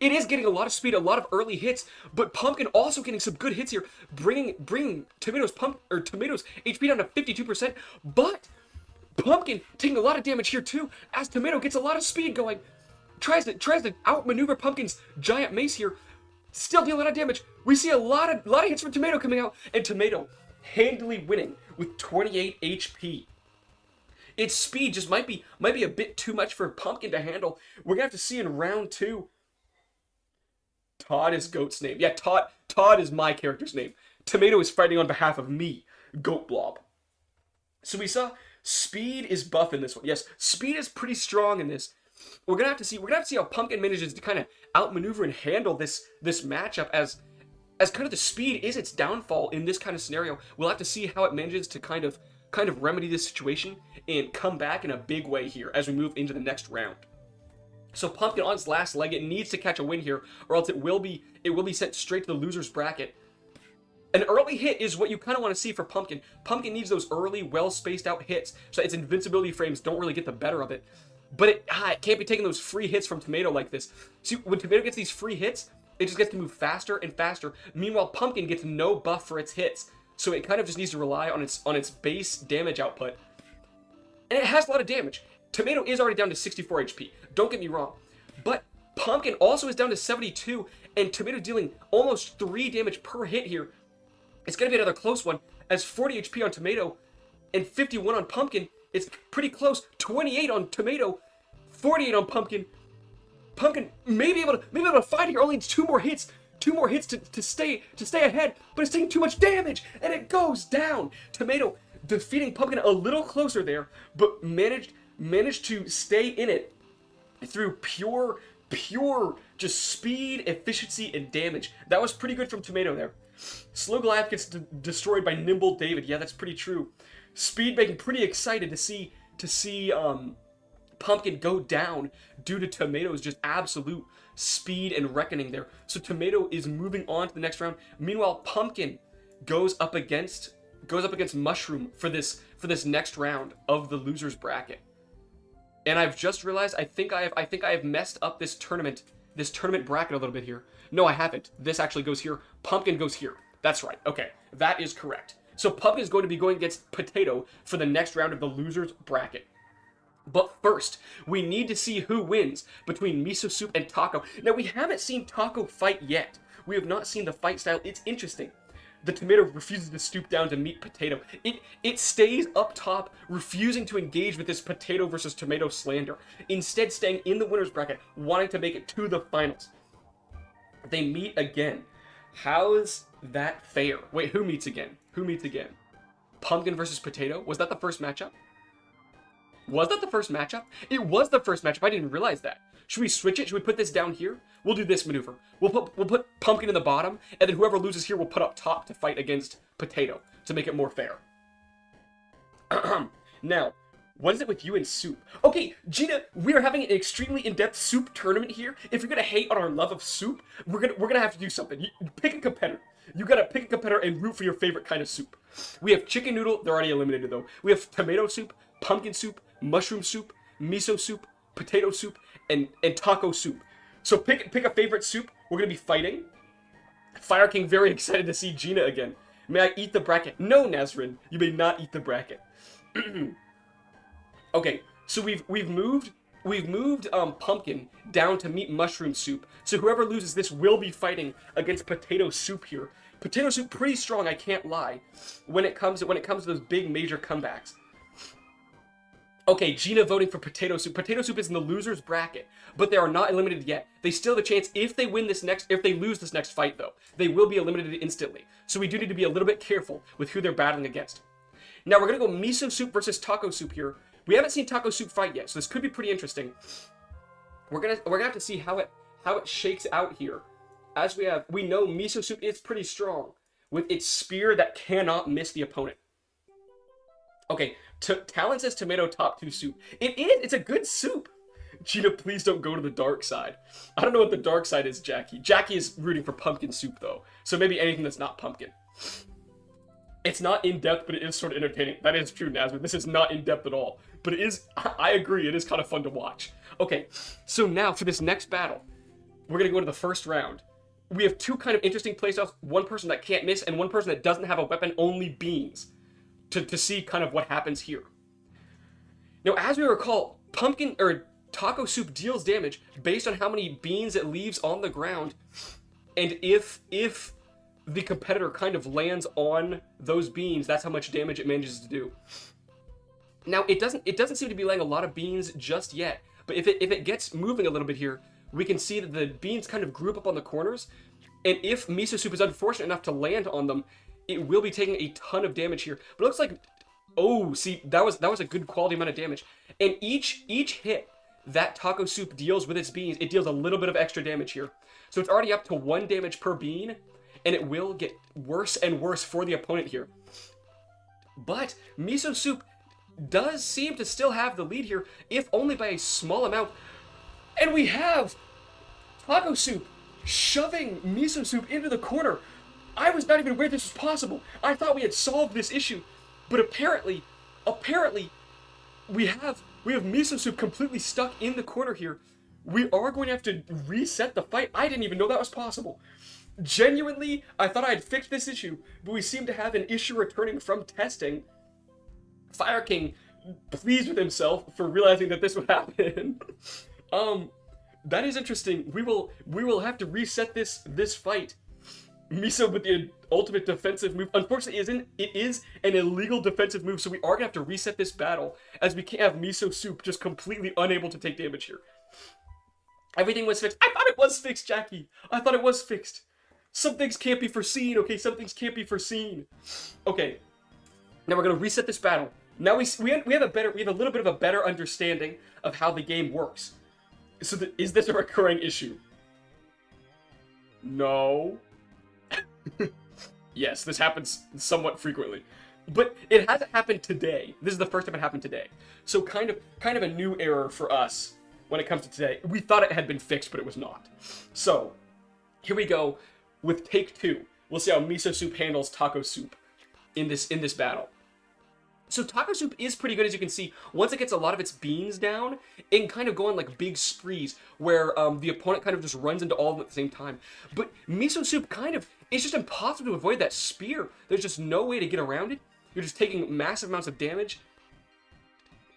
It is getting a lot of speed, a lot of early hits, but Pumpkin also getting some good hits here, bringing Tomato's HP down to 52%. But Pumpkin taking a lot of damage here too, as Tomato gets a lot of speed going. Tries to outmaneuver Pumpkin's giant mace here, still dealing a lot of damage. We see a lot of hits from Tomato coming out, and Tomato handily winning with 28 HP. Its speed just might be a bit too much for Pumpkin to handle. We're gonna have to see in round 2. Todd is Goat's name. Yeah, Todd is my character's name. Tomato is fighting on behalf of me, GoatBlob. So we saw Speed is buff in this one. Yes, Speed is pretty strong in this. We're gonna have to see how Pumpkin manages to kind of outmaneuver and handle this matchup as kind of the speed is its downfall in this kind of scenario. We'll have to see how it manages to kind of remedy this situation and come back in a big way here as we move into the next round. So Pumpkin on its last leg, it needs to catch a win here, or else it will be sent straight to the loser's bracket. An early hit is what you kind of want to see for Pumpkin. Pumpkin needs those early, well-spaced out hits so that its invincibility frames don't really get the better of it. But it can't be taking those free hits from Tomato like this. See, when Tomato gets these free hits, it just gets to move faster and faster. Meanwhile, Pumpkin gets no buff for its hits. So it kind of just needs to rely on its base damage output. And it has a lot of damage. Tomato is already down to 64 HP. Don't get me wrong. But Pumpkin also is down to 72, and Tomato dealing almost 3 damage per hit here. It's going to be another close one, as 40 HP on Tomato and 51 on Pumpkin. It's pretty close. 28 on Tomato, 48 on Pumpkin. Pumpkin may be able to fight here. Only needs 2 more hits. 2 more hits to stay ahead, but it's taking too much damage, and it goes down. Tomato defeating Pumpkin a little closer there, but managed to stay in it through pure just speed, efficiency, and damage. That was pretty good from Tomato there. Slow Goliath gets destroyed by Nimble David. Yeah, that's pretty true. Speed Baking pretty excited to see Pumpkin go down due to Tomato's just absolute speed and reckoning there. So Tomato is moving on to the next round. Meanwhile, Pumpkin goes up against Mushroom for this next round of the losers bracket. And I've just realized I think I have messed up this tournament bracket a little bit here. No, I haven't. This actually goes here. Pumpkin goes here. That's right. Okay, that is correct. So Pumpkin is going to be going against Potato for the next round of the losers bracket. But first, we need to see who wins between Miso Soup and Taco. Now, we haven't seen Taco fight yet. We have not seen the fight style. It's interesting. The Tomato refuses to stoop down to meet Potato. It stays up top, refusing to engage with this Potato versus Tomato slander. Instead, staying in the winner's bracket, wanting to make it to the finals. They meet again. How's that fair? Wait, who meets again? Who meets again? Pumpkin versus Potato? Was that the first matchup? Was that the first matchup? It was the first matchup. I didn't realize that. Should we switch it? Should we put this down here? We'll do this maneuver. We'll put Pumpkin in the bottom, and then whoever loses here will put up top to fight against Potato to make it more fair. Now, What is it with you and soup? Okay, Gina, we are having an extremely in-depth soup tournament here. If you're gonna hate on our love of soup, we're gonna have to do something. Pick a competitor. You gotta pick a competitor and root for your favorite kind of soup. We have chicken noodle. They're already eliminated though. We have tomato soup, pumpkin soup, mushroom soup, miso soup, potato soup, and taco soup. So pick a favorite soup. We're gonna be fighting. Fire King very excited to see Gina again. May I eat the bracket? No, Nazrin, you may not eat the bracket. Okay, so we've moved pumpkin down to meat mushroom soup. So whoever loses this will be fighting against potato soup here. Potato soup pretty strong, I can't lie, when it comes to those big major comebacks. Okay, Gina voting for potato soup. Potato soup is in the losers bracket, but they are not eliminated yet. They still have a chance if they lose this next fight though. They will be eliminated instantly. So we do need to be a little bit careful with who they're battling against. Now we're gonna go miso soup versus taco soup here. We haven't seen taco soup fight yet, so this could be pretty interesting. We're gonna have to see how it shakes out here. As we know miso soup is pretty strong with its spear that cannot miss the opponent. Okay, Talon says tomato top 2 soup. It's a good soup. Gina, please don't go to the dark side. I don't know what the dark side is, Jackie. Jackie is rooting for pumpkin soup though, so maybe anything that's not pumpkin. It's not in-depth, but it is sort of entertaining. That is true, Nazareth. This is not in-depth at all. But it is, I agree, it is kind of fun to watch. Okay, so now for this next battle, we're going to go to the first round. We have two kind of interesting playstyles. One person that can't miss, and one person that doesn't have a weapon, only beans. To see kind of what happens here. Now, as we recall, taco soup deals damage based on how many beans it leaves on the ground. And if the competitor kind of lands on those beans, that's how much damage it manages to do. Now it doesn't seem to be laying a lot of beans just yet, but if it gets moving a little bit here, we can see that the beans kind of group up on the corners, and if miso soup is unfortunate enough to land on them, it will be taking a ton of damage here. But it looks like, oh, see, that was a good quality amount of damage, and each hit that taco soup deals with its beans, it deals a little bit of extra damage here. So it's already up to 1 damage per bean, and it will get worse and worse for the opponent here. But miso soup does seem to still have the lead here, if only by a small amount. And we have taco soup shoving miso soup into the corner. I was not even aware this was possible. I thought we had solved this issue, but apparently we have miso soup completely stuck in the corner here. We are going to have to reset the fight. I didn't even know that was possible. Genuinely, I thought I had fixed this issue, but we seem to have an issue returning from testing. Fire King, pleased with himself for realizing that this would happen. That is interesting. We will have to reset this fight. Miso with the ultimate defensive move. Unfortunately, it is an illegal defensive move, so we are gonna have to reset this battle, as we can't have miso soup just completely unable to take damage here. Everything was fixed. I thought it was fixed, Jackie. I thought it was fixed. Some things can't be foreseen, okay? Some things can't be foreseen. Okay. Now we're gonna reset this battle. Now we have a little bit of a better understanding of how the game works. So is this a recurring issue? No. Yes, this happens somewhat frequently. But it hasn't happened today. This is the first time it happened today. So kind of a new error for us when it comes to today. We thought it had been fixed, but it was not. So, here we go with take 2. We'll see how miso soup handles taco soup in this battle. So taco soup is pretty good, as you can see. Once it gets a lot of its beans down, it can kind of go on like big sprees where the opponent kind of just runs into all of them at the same time. But miso soup it's just impossible to avoid that spear. There's just no way to get around it. You're just taking massive amounts of damage.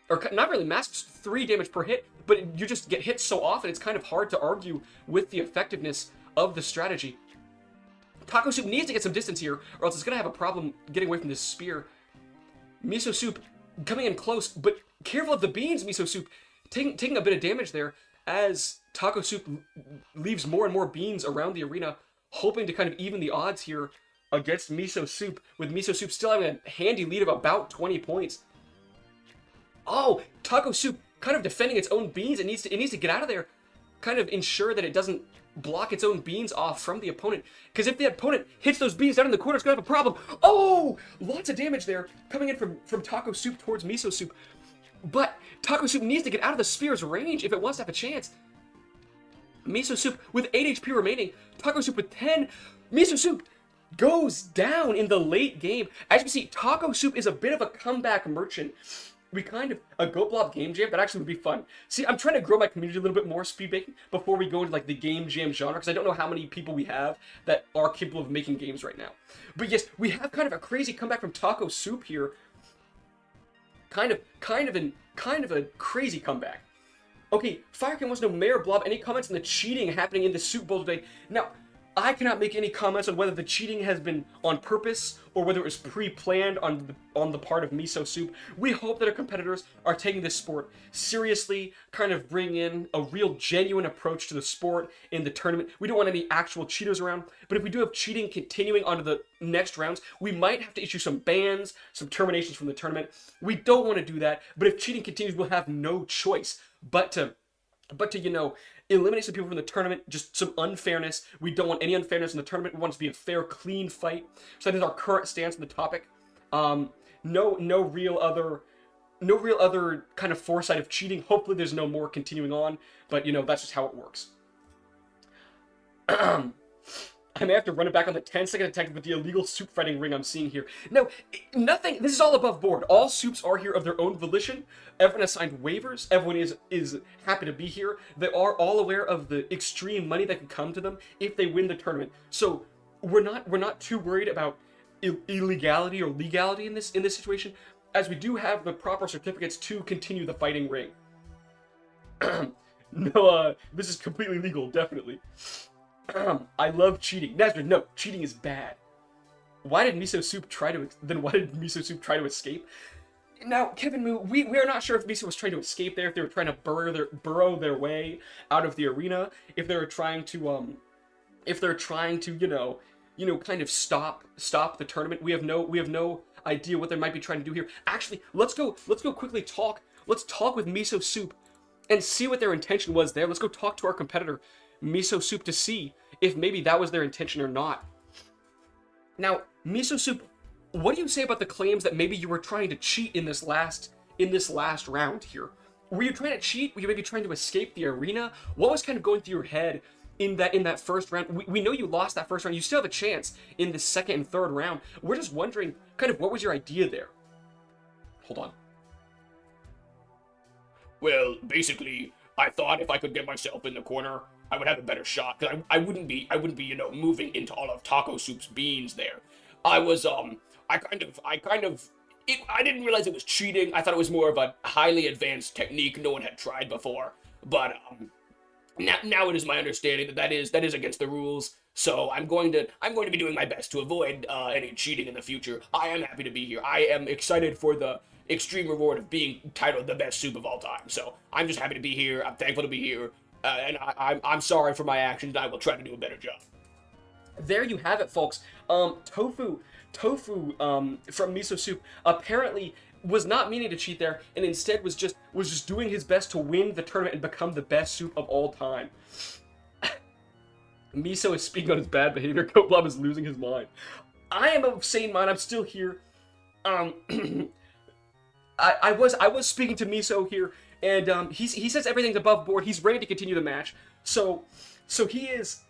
Or not really massive, 3 damage per hit, but you just get hit so often, it's kind of hard to argue with the effectiveness of the strategy. Taco soup needs to get some distance here, or else it's going to have a problem getting away from this spear. Miso soup coming in close, but careful of the beans, miso soup. Taking a bit of damage there as taco soup leaves more and more beans around the arena, hoping to kind of even the odds here against miso soup, with miso soup still having a handy lead of about 20 points. Oh, taco soup kind of defending its own beans. It needs to get out of there, kind of ensure that it doesn't block its own beans off from the opponent. Because if the opponent hits those beans down in the corner, it's going to have a problem. Oh, lots of damage there coming in from taco soup towards miso soup. But Taco Soup needs to get out of the spear's range if it wants to have a chance. Miso Soup with 8 HP remaining. Taco Soup with 10. Miso Soup goes down in the late game. As you can see, Taco Soup is a bit of a comeback merchant. We kind of, a GoatBlob game jam, that actually would be fun. See, I'm trying to grow my community a little bit more, speed baking, before we go into like the game jam genre, because I don't know how many people we have that are capable of making games right now. But yes, we have kind of a crazy comeback from Taco Soup here. Kind of a crazy comeback. Okay, Firekin wants to know, Mayor Blob, any comments on the cheating happening in the Soup Bowl today? Now, I cannot make any comments on whether the cheating has been on purpose or whether it was pre-planned on the part of Miso Soup. We hope that our competitors are taking this sport seriously, kind of bringing in a real genuine approach to the sport in the tournament. We don't want any actual cheaters around, but if we do have cheating continuing onto the next rounds, we might have to issue some bans, some terminations from the tournament. We don't want to do that, but if cheating continues, we'll have no choice but to you know, eliminate some people from the tournament, just some unfairness. We don't want any unfairness in the tournament. We want it to be a fair, clean fight. So that is our current stance on the topic. No real other kind of foresight of cheating. Hopefully there's no more continuing on, but you know, that's just how it works. I may have to run it back on the 10-second attack with the illegal soup fighting ring I'm seeing here. No, nothing. This is all above board. All soups are here of their own volition. Everyone assigned waivers. Everyone is happy to be here. They are all aware of the extreme money that can come to them if they win the tournament. So we're not too worried about illegality or legality in this situation, as we do have the proper certificates to continue the fighting ring. No, this is completely legal, definitely. I love cheating. Nazareth, no, cheating is bad. Why did Miso Soup try to escape? Now, Kevin Moo, we are not sure if Miso was trying to escape there, if they were trying to burrow their way out of the arena, if they were trying to you know, kind of stop the tournament. We have no idea what they might be trying to do here. Actually, let's go quickly talk. Let's talk with Miso Soup and see what their intention was there. Let's go talk to our competitor, Miso Soup, to see if maybe that was their intention or not. Now, Miso Soup, what do you say about the claims that maybe you were trying to cheat in this last round here? Were you trying to cheat? Were you maybe trying to escape the arena? What was kind of going through your head in that first round? We know you lost that first round. You still have a chance in the second and third round. We're just wondering, kind of, what was your idea there? Hold on. Well, basically, I thought if I could get myself in the corner, I would have a better shot, because I wouldn't be, you know, moving into all of Taco Soup's beans there. I didn't realize it was cheating. I thought it was more of a highly advanced technique no one had tried before. But now it is my understanding that is against the rules. So I'm going to be doing my best to avoid any cheating in the future. I am happy to be here. I am excited for the extreme reward of being titled the best soup of all time. So I'm just happy to be here. I'm thankful to be here. And I'm sorry for my actions. I will try to do a better job. There you have it, folks. Tofu from Miso Soup apparently was not meaning to cheat there, and instead was just doing his best to win the tournament and become the best soup of all time. Miso is speaking on his bad behavior. GoatBlob is losing his mind. I am of sane mind. I'm still here. I was speaking to Miso here, and he says everything's above board. He's ready to continue the match. So he is.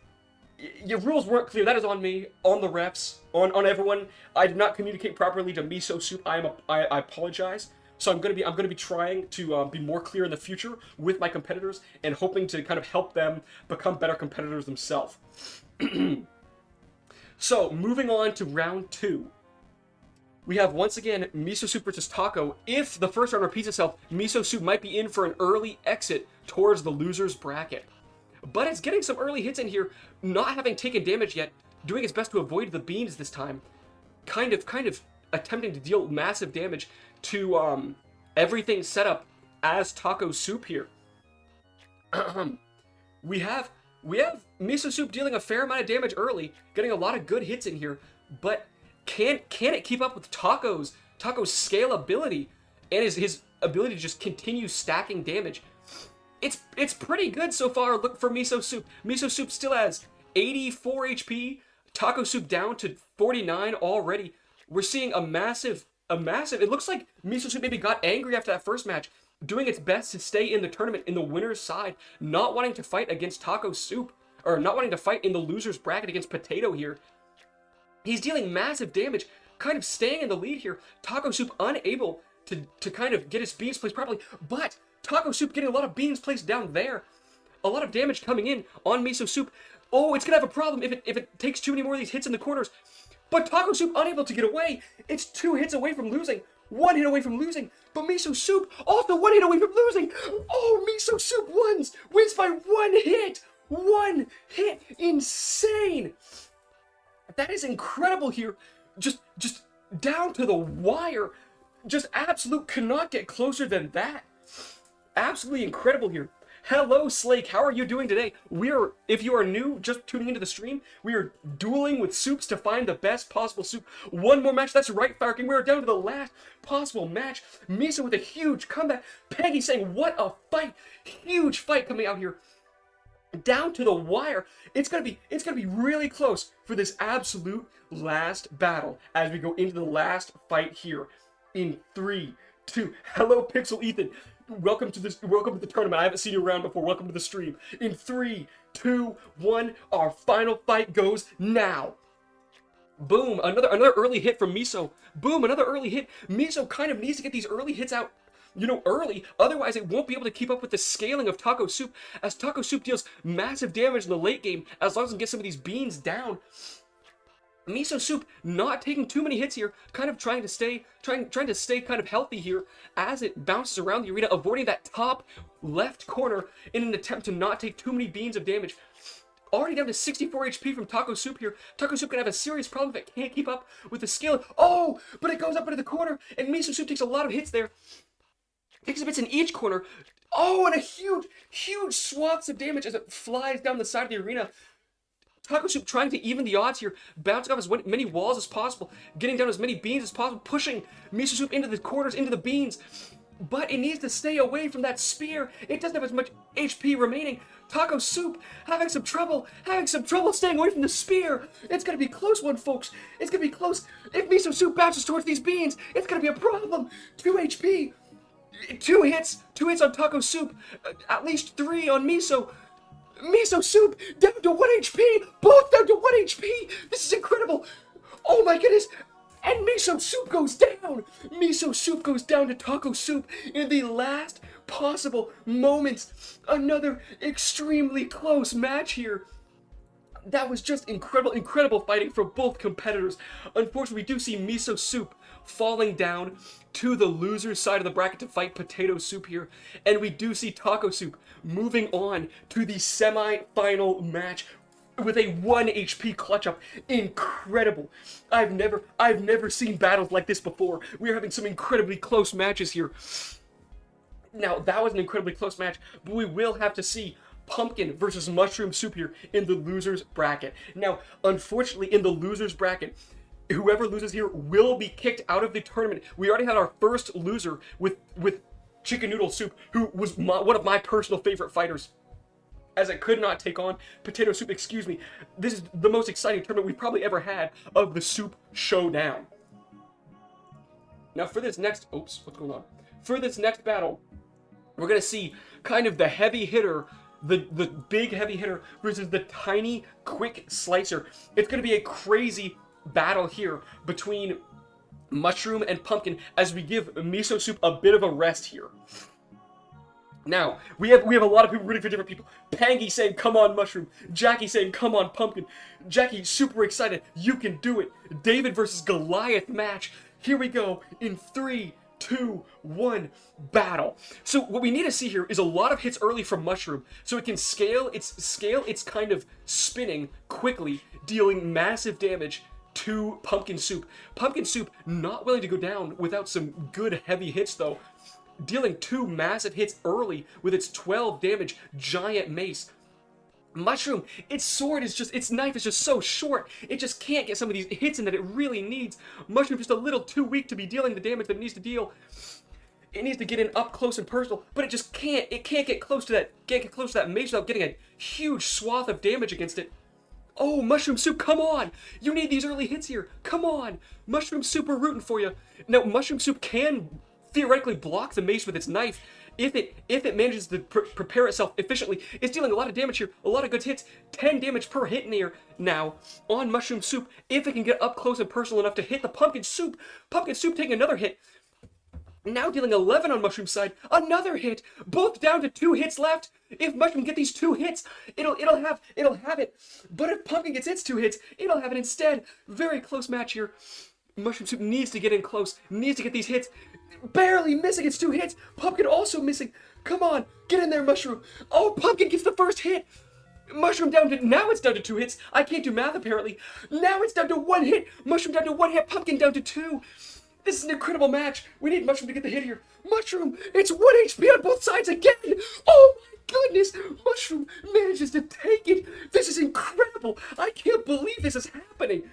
Your rules weren't clear. That is on me, on the refs, on everyone. I did not communicate properly to Miso Soup. I apologize. So I'm gonna be trying to be more clear in the future with my competitors and hoping to kind of help them become better competitors themselves. So moving on to round 2. We have once again Miso Soup versus Taco. If the first round repeats itself, Miso Soup might be in for an early exit towards the loser's bracket. But it's getting some early hits in here, not having taken damage yet, doing its best to avoid the beans this time. Kind of attempting to deal massive damage to everything set up as Taco Soup here. We have Miso Soup dealing a fair amount of damage early, getting a lot of good hits in here, but can it keep up with Taco's scalability and his ability to just continue stacking damage? It's pretty good so far. Look for Miso Soup. Miso Soup still has 84 HP. Taco Soup down to 49 already. We're seeing a massive. It looks like Miso Soup maybe got angry after that first match doing its best to stay in the tournament in the winner's side, not wanting to fight against Taco Soup, or not wanting to fight in the loser's bracket against Potato here. He's dealing massive damage, kind of staying in the lead here. Taco Soup unable to kind of get his beans placed properly, but Taco Soup getting a lot of beans placed down there. A lot of damage coming in on Miso Soup. Oh, it's going to have a problem if it takes too many more of these hits in the corners. But Taco Soup unable to get away. It's 2 hits away from losing. 1 hit away from losing. But Miso Soup also 1 hit away from losing. Oh, Miso Soup wins by 1 hit. 1 hit. Insane. That is incredible here. Just down to the wire. Just absolute cannot get closer than that. Absolutely incredible here. Hello, Slake. How are you doing today? If you are new, just tuning into the stream, we are dueling with soups to find the best possible soup. 1 more match. That's right, Fire King. We are down to the last possible match. Misa with a huge comeback. Peggy saying, what a fight. Huge fight coming out here. Down to the wire. It's gonna be really close for this absolute last battle as we go into the last fight here. In 3, 2. Hello, Pixel Ethan. Welcome to the tournament. I haven't seen you around before. Welcome to the stream. In 3, 2, 1, our final fight goes now. Boom, another early hit from Miso. Boom, another early hit. Miso kind of needs to get these early hits out, early. Otherwise, it won't be able to keep up with the scaling of Taco Soup, as Taco Soup deals massive damage in the late game as long as it can get some of these beans down. Miso Soup not taking too many hits here, kind of trying to stay kind of healthy here as it bounces around the arena, avoiding that top left corner in an attempt to not take too many beans of damage. Already down to 64 HP from Taco Soup here. Taco Soup can have a serious problem if it can't keep up with the scale. Oh, but it goes up into the corner, and Miso Soup takes a lot of hits there. Takes some hits in each corner. Oh, and a huge swaths of damage as it flies down the side of the arena. Taco Soup trying to even the odds here, bouncing off as many walls as possible, getting down as many beans as possible, pushing Miso Soup into the corners, into the beans. But it needs to stay away from that spear. It doesn't have as much HP remaining. Taco Soup having some trouble staying away from the spear. It's gonna be a close one, folks. It's gonna be close. If Miso Soup bounces towards these beans, it's gonna be a problem. 2 HP, 2 hits on Taco Soup, at least 3 on Miso. Miso Soup down to 1 HP! Both down to 1 HP! This is incredible! Oh my goodness! And Miso Soup goes down! Miso Soup goes down to Taco Soup in the last possible moments. Another extremely close match here. That was just incredible fighting from both competitors. Unfortunately, we do see Miso Soup falling down to the loser's side of the bracket to fight Potato Soup here. And we do see Taco Soup moving on to the semi-final match with a 1 HP clutch up. Incredible. I've never seen battles like this before. We are having some incredibly close matches here. Now, that was an incredibly close match, but we will have to see Pumpkin versus Mushroom Soup here in the loser's bracket. Now, unfortunately, in the loser's bracket, whoever loses here will be kicked out of the tournament. We already had our first loser with Chicken Noodle Soup, who was one of my personal favorite fighters, as it could not take on Potato Soup. Excuse me. This is the most exciting tournament we've probably ever had of the Soup Showdown. Now, for this next... Oops, what's going on? For this next battle, we're going to see kind of the heavy hitter, the big heavy hitter versus the tiny quick slicer. It's going to be a crazy battle here between Mushroom and Pumpkin as we give Miso Soup a bit of a rest here. Now, we have a lot of people rooting for different people. Pangy saying, come on, Mushroom. Jackie saying, come on, Pumpkin. Jackie, super excited. You can do it. David versus Goliath match. Here we go in 3, 2, 1, battle. So what we need to see here is a lot of hits early from Mushroom, so it can scale its kind of spinning quickly, dealing massive damage to Pumpkin Soup. Pumpkin Soup not willing to go down without some good heavy hits though, dealing 2 massive hits early with its 12 damage giant mace. Mushroom, its knife is just so short, it just can't get some of these hits in that it really needs. Mushroom just a little too weak to be dealing the damage that it needs to deal. It needs to get in up close and personal, but it just can't. It can't get close to that mace without getting a huge swath of damage against it. Oh, Mushroom Soup, come on! You need these early hits here. Come on! Mushroom Soup, we're rooting for you. Now, Mushroom Soup can theoretically block the mace with its knife if it manages to prepare itself efficiently, it's dealing a lot of damage here, a lot of good hits, 10 damage per hit in here now on Mushroom Soup. If it can get up close and personal enough to hit the Pumpkin Soup taking another hit. Now dealing 11 on Mushroom's side, another hit, both down to 2 hits left. If Mushroom get these 2 hits, it'll have it. But if Pumpkin gets its 2 hits, it'll have it instead. Very close match here. Mushroom Soup needs to get in close, needs to get these hits. Barely missing its 2 hits. Pumpkin also missing. Come on, get in there, Mushroom. Oh, Pumpkin gets the first hit. Mushroom now it's down to 2 hits. I can't do math apparently. Now it's down to 1 hit. Mushroom down to 1 hit. Pumpkin down to 2. This is an incredible match. We need Mushroom to get the hit here. Mushroom, it's 1 HP on both sides again. Oh my goodness. Mushroom manages to take it. This is incredible. I can't believe this is happening.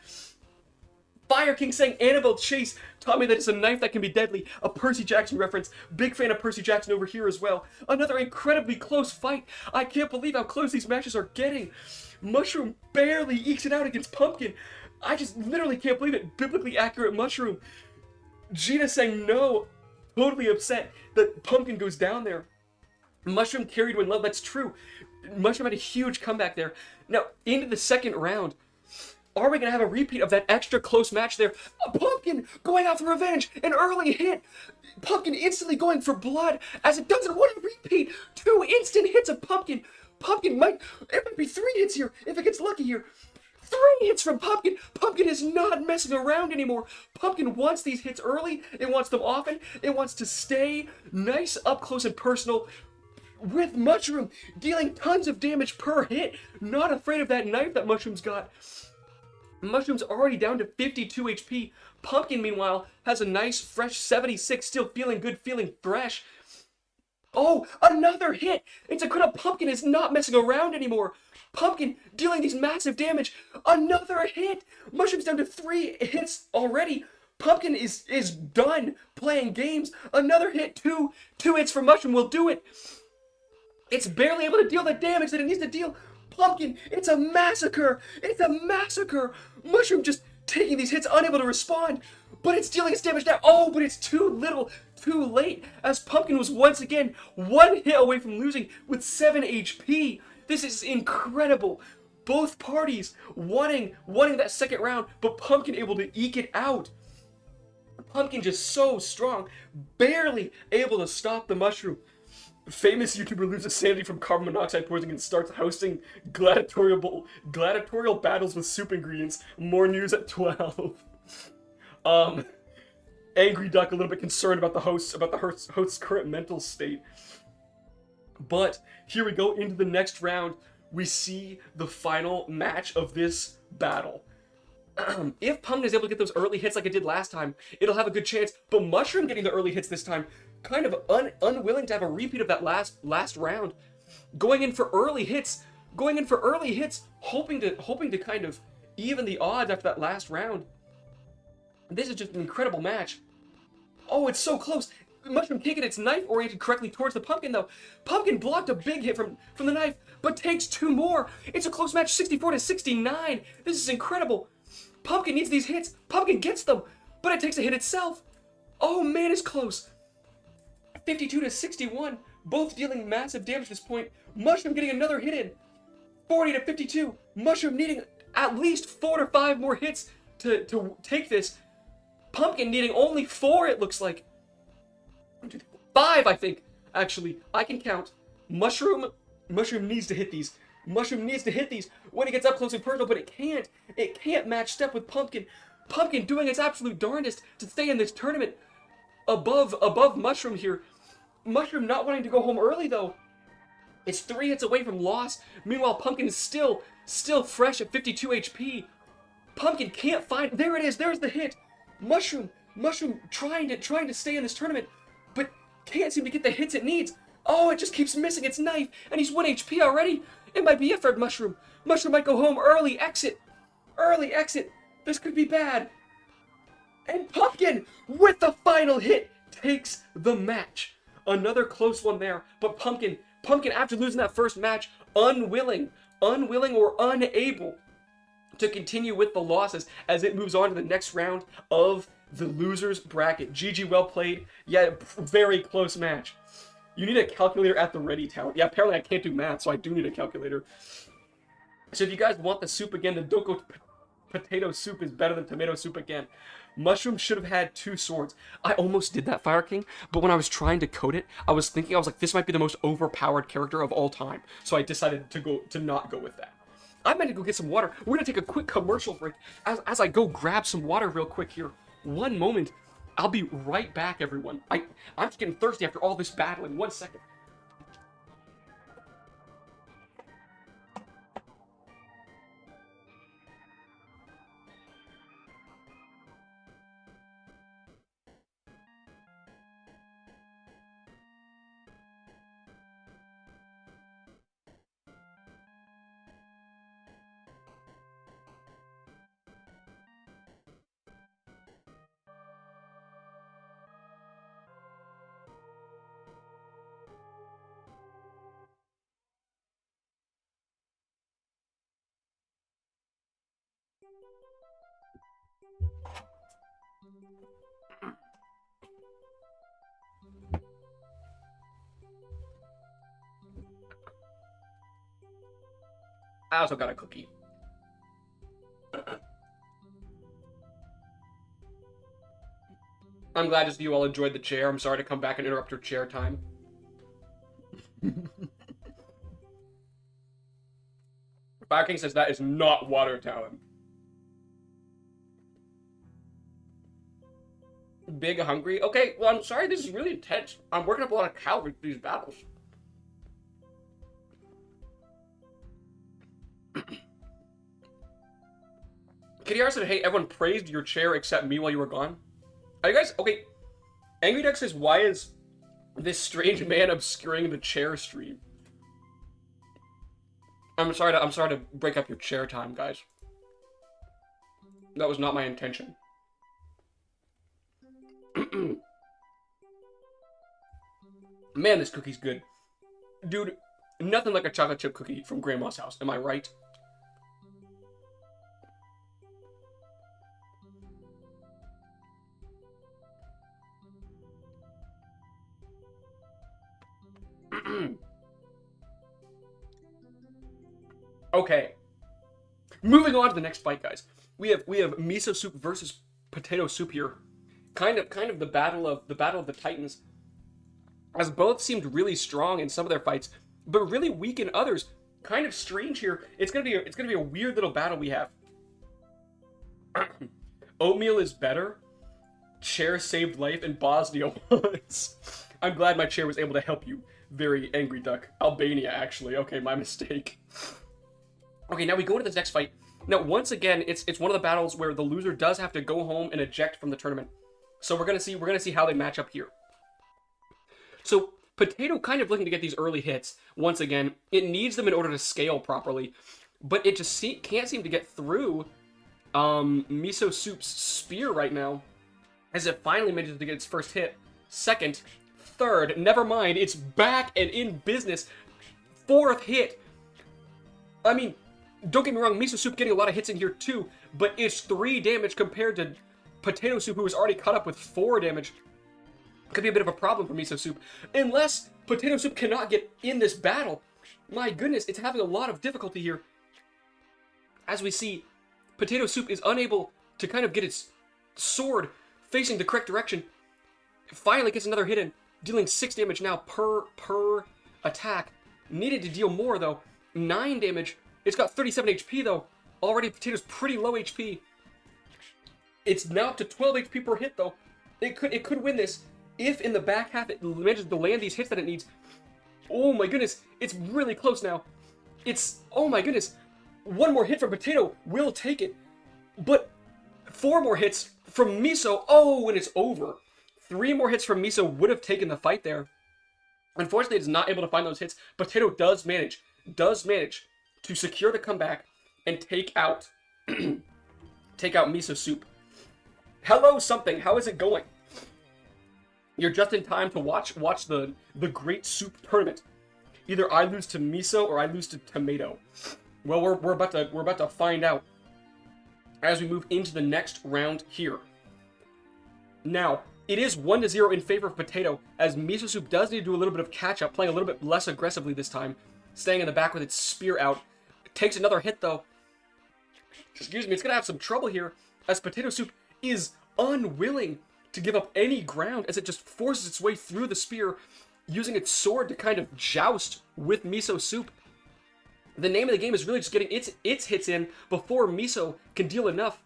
Fire King saying Annabelle Chase taught me that it's a knife that can be deadly. A Percy Jackson reference. Big fan of Percy Jackson over here as well. Another incredibly close fight. I can't believe how close these matches are getting. Mushroom barely ekes it out against Pumpkin. I just literally can't believe it. Biblically accurate Mushroom. Gina saying no, totally upset that Pumpkin goes down there. Mushroom carried when love, that's true. Mushroom had a huge comeback there. Now, into the second round, are we going to have a repeat of that extra close match there? A Pumpkin going out for revenge, an early hit. Pumpkin instantly going for blood as it doesn't want to repeat. 2 instant hits of Pumpkin. It might be 3 hits here if it gets lucky here. 3 hits from Pumpkin. Pumpkin is not messing around anymore. Pumpkin wants these hits early. It wants them often. It wants to stay nice, up close and personal with Mushroom, dealing tons of damage per hit. Not afraid of that knife that Mushroom's got. Mushroom's already down to 52 HP. Pumpkin, meanwhile, has a nice, fresh 76, still feeling good, feeling fresh. Oh, another hit! It's a critical. Pumpkin is not messing around anymore. Pumpkin dealing these massive damage. Another hit! Mushroom's down to 3 hits already. Pumpkin is done playing games. Another hit, 2 hits for Mushroom will do it. It's barely able to deal the damage that it needs to deal. Pumpkin, it's a massacre. It's a massacre. Mushroom just taking these hits, unable to respond. But it's dealing its damage now. Oh, but it's too little, too late. As Pumpkin was once again 1 hit away from losing with 7 HP. This is incredible. Both parties wanting that second round, but Pumpkin able to eke it out. Pumpkin just so strong, barely able to stop the Mushroom. Famous YouTuber loses sanity from carbon monoxide poisoning and starts hosting gladiatorial battles with soup ingredients. More news at 12. Angry Duck a little bit concerned about the host's current mental state. But here we go into the next round. We see the final match of this battle. If Pumpkin is able to get those early hits like it did last time, it'll have a good chance. But Mushroom getting the early hits this time, kind of unwilling to have a repeat of that last round, going in for early hits, hoping to kind of even the odds after that last round. This is just an incredible match. Oh, it's so close. Mushroom can't get its knife oriented correctly towards the Pumpkin though. Pumpkin blocked a big hit from the knife, but takes 2 more. It's a close match, 64 to 69. This is incredible. Pumpkin needs these hits. Pumpkin gets them, but it takes a hit itself. Oh man, it's close. 52 to 61, both dealing massive damage at this point. Mushroom getting another hit in. 40 to 52. Mushroom needing at least 4 to 5 more hits to take this. Pumpkin needing only 4, it looks like. 5, I think. Actually, I can count. Mushroom needs to hit these. Mushroom needs to hit these when it gets up close and personal, but it can't. It can't match step with Pumpkin. Pumpkin doing its absolute darndest to stay in this tournament above Mushroom here. Mushroom not wanting to go home early though. It's 3 hits away from loss. Meanwhile, Pumpkin is still fresh at 52 HP. Pumpkin can't find. There it is. There's the hit. Mushroom trying to stay in this tournament, but can't seem to get the hits it needs. Oh, it just keeps missing its knife, and he's 1 HP already. It might be it for Mushroom. Mushroom might go home early. Exit. Early exit. This could be bad. And Pumpkin, with the final hit, takes the match. Another close one there, but Pumpkin after losing that first match, unwilling or unable to continue with the losses as it moves on to the next round of the losers bracket. GG, well played. Yeah, very close match. You need a calculator at the ready, Talent. Yeah, apparently I can't do math, so I do need a calculator. So if you guys want the soup again, then don't go potato soup is better than tomato soup again. Mushroom should have had 2 swords. I almost did that, Fire King, but when I was trying to code it, I was like, this might be the most overpowered character of all time. So I decided to not go with that. I'm going to go get some water. We're going to take a quick commercial break. As I go grab some water real quick here. One moment. I'll be right back, everyone. I'm just getting thirsty after all this battling. 1 second. I also got a cookie. I'm glad just you all enjoyed the chair. I'm sorry to come back and interrupt your chair time. Fire King says that is not water talent. Big hungry? Okay, well, I'm sorry, this is really intense. I'm working up a lot of calories for these battles. Kitty R said, hey, everyone praised your chair except me while you were gone. Are you guys... Okay. Angry Duck says, why is this strange man obscuring the chair stream? I'm sorry to break up your chair time, guys. That was not my intention. Man, this cookie's good. Dude, nothing like a chocolate chip cookie from Grandma's house. Am I right? Okay. Moving on to the next fight, guys. We have miso soup versus potato soup here. Kind of the battle of the Titans. As both seemed really strong in some of their fights, but really weak in others. Kind of strange here. It's gonna be a weird little battle we have. Oatmeal is better. Chair saved life and Bosnia was. I'm glad my chair was able to help you. Very angry duck. Albania, actually. Okay, my mistake. Okay, now we go to this next fight. Now, once again, it's one of the battles where the loser does have to go home and eject from the tournament. So we're gonna see how they match up here. So Potato kind of looking to get these early hits. Once again, it needs them in order to scale properly, but it just can't seem to get through Miso Soup's spear right now, as it finally manages to get its first hit. Second, third, never mind, it's back and in business. Fourth hit. I mean, don't get me wrong, Miso Soup getting a lot of hits in here too, but it's 3 damage compared to Potato Soup, who was already caught up with 4 damage. Could be a bit of a problem for Miso Soup, unless Potato Soup cannot get in this battle. My goodness, it's having a lot of difficulty here. As we see, Potato Soup is unable to kind of get its sword facing the correct direction. It finally gets another hit in, dealing 6 damage now per attack. Needed to deal more though. 9 damage. It's got 37 HP though. Already Potato's pretty low HP. It's now up to 12 HP per hit though. It could win this if in the back half it manages to land these hits that it needs. Oh my goodness, it's really close now. Oh my goodness. 1 more hit from Potato will take it. But 4 more hits from Miso. Oh, and it's over. 3 more hits from Miso would have taken the fight there. Unfortunately, it's not able to find those hits. Potato does manage to secure the comeback and take out Miso Soup. Hello, something. How is it going? You're just in time to watch the Great Soup Tournament. Either I lose to Miso or I lose to Tomato. Well, we're about to find out as we move into the next round here. Now, It is 1-0 in favor of Potato, as Miso Soup does need to do a little bit of catch-up, playing a little bit less aggressively this time, staying in the back with its spear out. Takes another hit, though. Excuse me, it's going to have some trouble here, as Potato Soup is unwilling to give up any ground, as it just forces its way through the spear, using its sword to kind of joust with Miso Soup. The name of the game is really just getting its hits in before Miso can deal enough.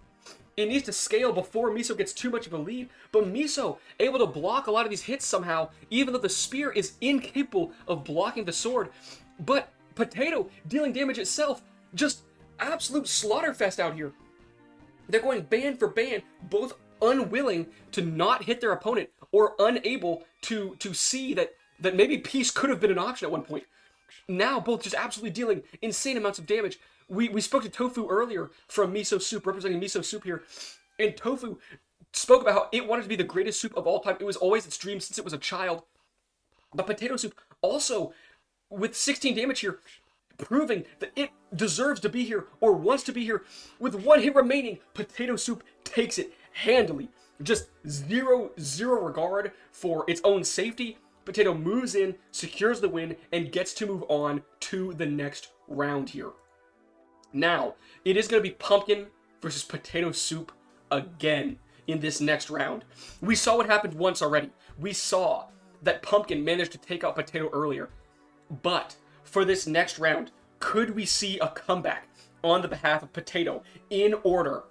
It needs to scale before Miso gets too much of a lead, but Miso able to block a lot of these hits somehow, even though the spear is incapable of blocking the sword. But Potato dealing damage itself, just absolute slaughterfest out here. They're going band for band, both unwilling to not hit their opponent or unable to see that maybe peace could have been an option at one point. Now both just absolutely dealing insane amounts of damage. We spoke to Tofu earlier from Miso Soup, representing Miso Soup here, and Tofu spoke about how it wanted to be the greatest soup of all time. It was always its dream since it was a child. But Potato Soup also, with 16 damage here, proving that it deserves to be here or wants to be here. With 1 hit remaining, Potato Soup takes it handily. Just zero regard for its own safety. Potato moves in, secures the win, and gets to move on to the next round here. Now, it is going to be Pumpkin versus Potato Soup again in this next round. We saw what happened once already. We saw that Pumpkin managed to take out Potato earlier. But for this next round, could we see a comeback on the behalf of Potato in order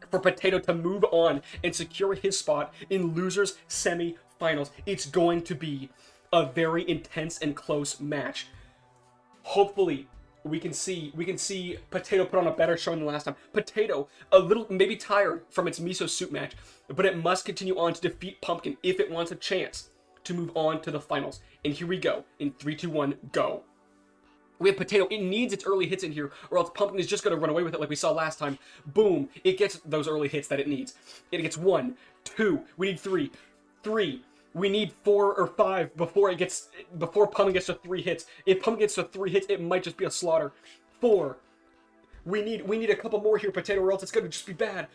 for Potato to move on and secure his spot in losers semi-finals? It's going to be a very intense and close match. Hopefully, we can see Potato put on a better showing than last time. Potato, a little maybe tired from its Miso Soup match, but it must continue on to defeat Pumpkin if it wants a chance to move on to the finals. And here we go, in 3, 2, 1, go. We have Potato. It needs its early hits in here, or else Pumpkin is just going to run away with it like we saw last time. Boom. It gets those early hits that it needs. It gets 1, 2. We need 3. 3. We need 4 or 5 before Pumpkin gets to 3 hits. If Pumpkin gets to 3 hits, it might just be a slaughter. 4. We need a couple more here, Potato, or else it's going to just be bad.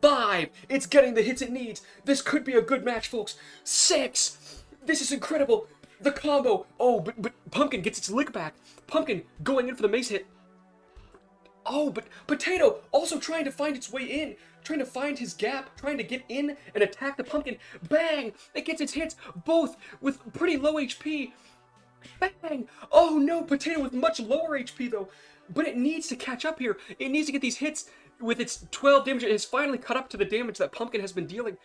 5. It's getting the hits it needs. This could be a good match, folks. 6. This is incredible. The combo. Oh, but Pumpkin gets its lick back. Pumpkin going in for the mace hit. Oh, but Potato also trying to find its way in. Trying to find his gap. Trying to get in and attack the Pumpkin. Bang! It gets its hits. Both with pretty low HP. Bang! Oh no, Potato with much lower HP though. But it needs to catch up here. It needs to get these hits. With its 12 damage, it has finally caught up to the damage that Pumpkin has been dealing.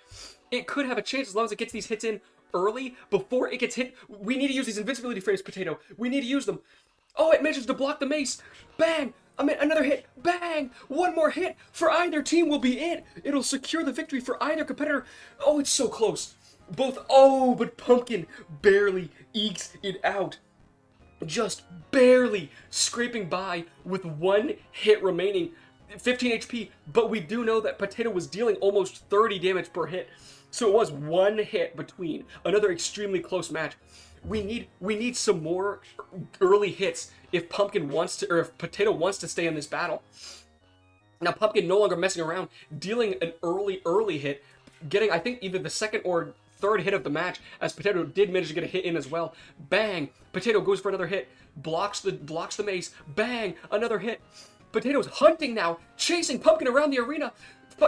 It could have a chance as long as it gets these hits in early before it gets hit. We need to use these invincibility frames, Potato. We need to use them. Oh, it manages to block the mace. Bang! Another hit. Bang! 1 more hit for either team will be it. It'll secure the victory for either competitor. Oh, it's so close. Both. Oh, but Pumpkin barely ekes it out. Just barely scraping by with 1 hit remaining. 15 HP, but we do know that Potato was dealing almost 30 damage per hit. So it was 1 hit between. Another extremely close match. We need some more early hits if Pumpkin wants to, or if Potato wants to stay in this battle. Now Pumpkin no longer messing around, dealing an early hit, getting I think either the 2nd or 3rd hit of the match, as Potato did manage to get a hit in as well. Bang! Potato goes for another hit, blocks the mace. Bang! Another hit. Potato's hunting now, chasing Pumpkin around the arena,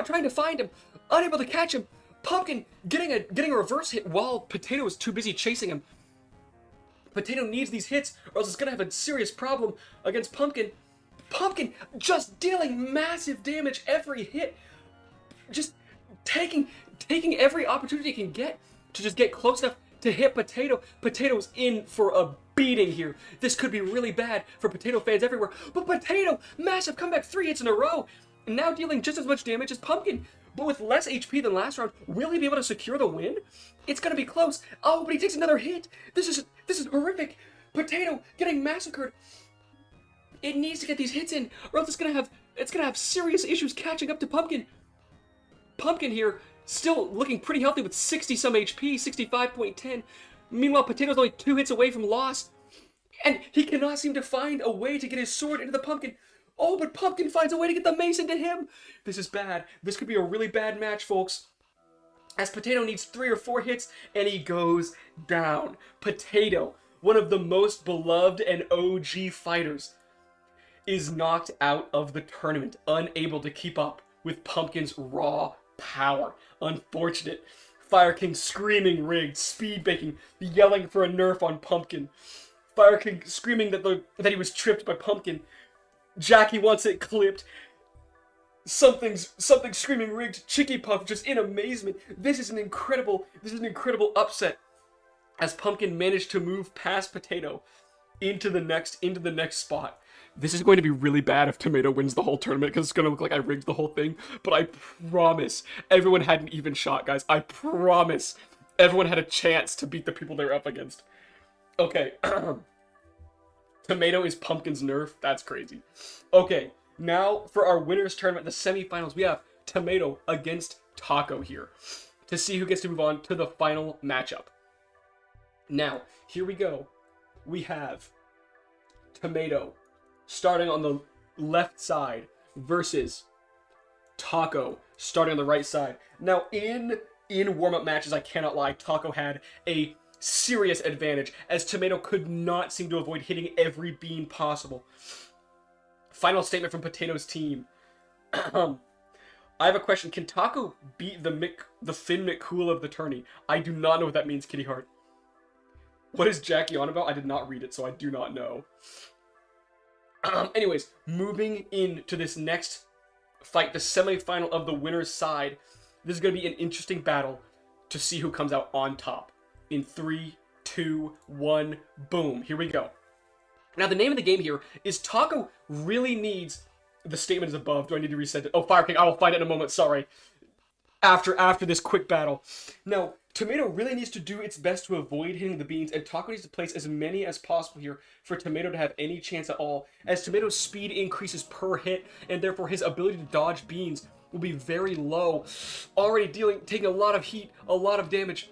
trying to find him, unable to catch him. Pumpkin getting a reverse hit while Potato is too busy chasing him. Potato needs these hits, or else it's gonna have a serious problem against Pumpkin. Pumpkin just dealing massive damage every hit, just taking every opportunity it can get to just get close enough to hit Potato. Potato's in for a beating here. This could be really bad for Potato fans everywhere. But Potato, massive comeback, 3 hits in a row, and now dealing just as much damage as Pumpkin, but with less HP than last round. Will he be able to secure the win? It's gonna be close. Oh, but he takes another hit. This is horrific. Potato getting massacred. It needs to get these hits in, or else it's gonna have serious issues catching up to Pumpkin. Pumpkin here, still looking pretty healthy with 60-some HP, 65.10. Meanwhile, Potato's only 2 hits away from loss. And he cannot seem to find a way to get his sword into the Pumpkin. Oh, but Pumpkin finds a way to get the mace into him. This is bad. This could be a really bad match, folks. as Potato needs 3 or 4 hits, and he goes down. Potato, one of the most beloved and OG fighters, is knocked out of the tournament, unable to keep up with Pumpkin's raw power. Unfortunate. Fire King screaming rigged, speed baking, yelling for a nerf on Pumpkin. Fire King screaming that he was tripped by Pumpkin. Jackie wants it clipped. Something screaming rigged. Chicky Puff just in amazement. This is an incredible upset, as Pumpkin managed to move past Potato into the next spot. This is going to be really bad if Tomato wins the whole tournament, because it's going to look like I rigged the whole thing. But I promise everyone had an even shot, guys. I promise everyone had a chance to beat the people they're up against. Okay. Tomato is Pumpkin's nerf. That's crazy. Okay. Now, for our winners tournament, the semifinals, we have Tomato against Taco here to see who gets to move on to the final matchup. Now, here we go. We have Tomato starting on the left side versus Taco starting on the right side. Now, in warm-up matches, I cannot lie, Taco had a serious advantage, as Tomato could not seem to avoid hitting every beam possible. Final statement from Potato's team. I have a question. Can Taco beat the Finn McCool of the tourney? I do not know what that means, Kitty Heart. What is Jackie on about? I did not read it, so I do not know. Anyways, moving into this next fight, the semifinal of the winner's side. This is going to be an interesting battle to see who comes out on top. In 3, 2, 1, boom. Here we go. Now, the name of the game here is Taco really needs... The statement is above. Do I need to reset it? Oh, Fire King. I will find it in a moment. Sorry. After this quick battle. Now, Tomato really needs to do its best to avoid hitting the beans, and Taco needs to place as many as possible here for Tomato to have any chance at all, as Tomato's speed increases per hit, and therefore his ability to dodge beans will be very low. Already taking a lot of heat, a lot of damage.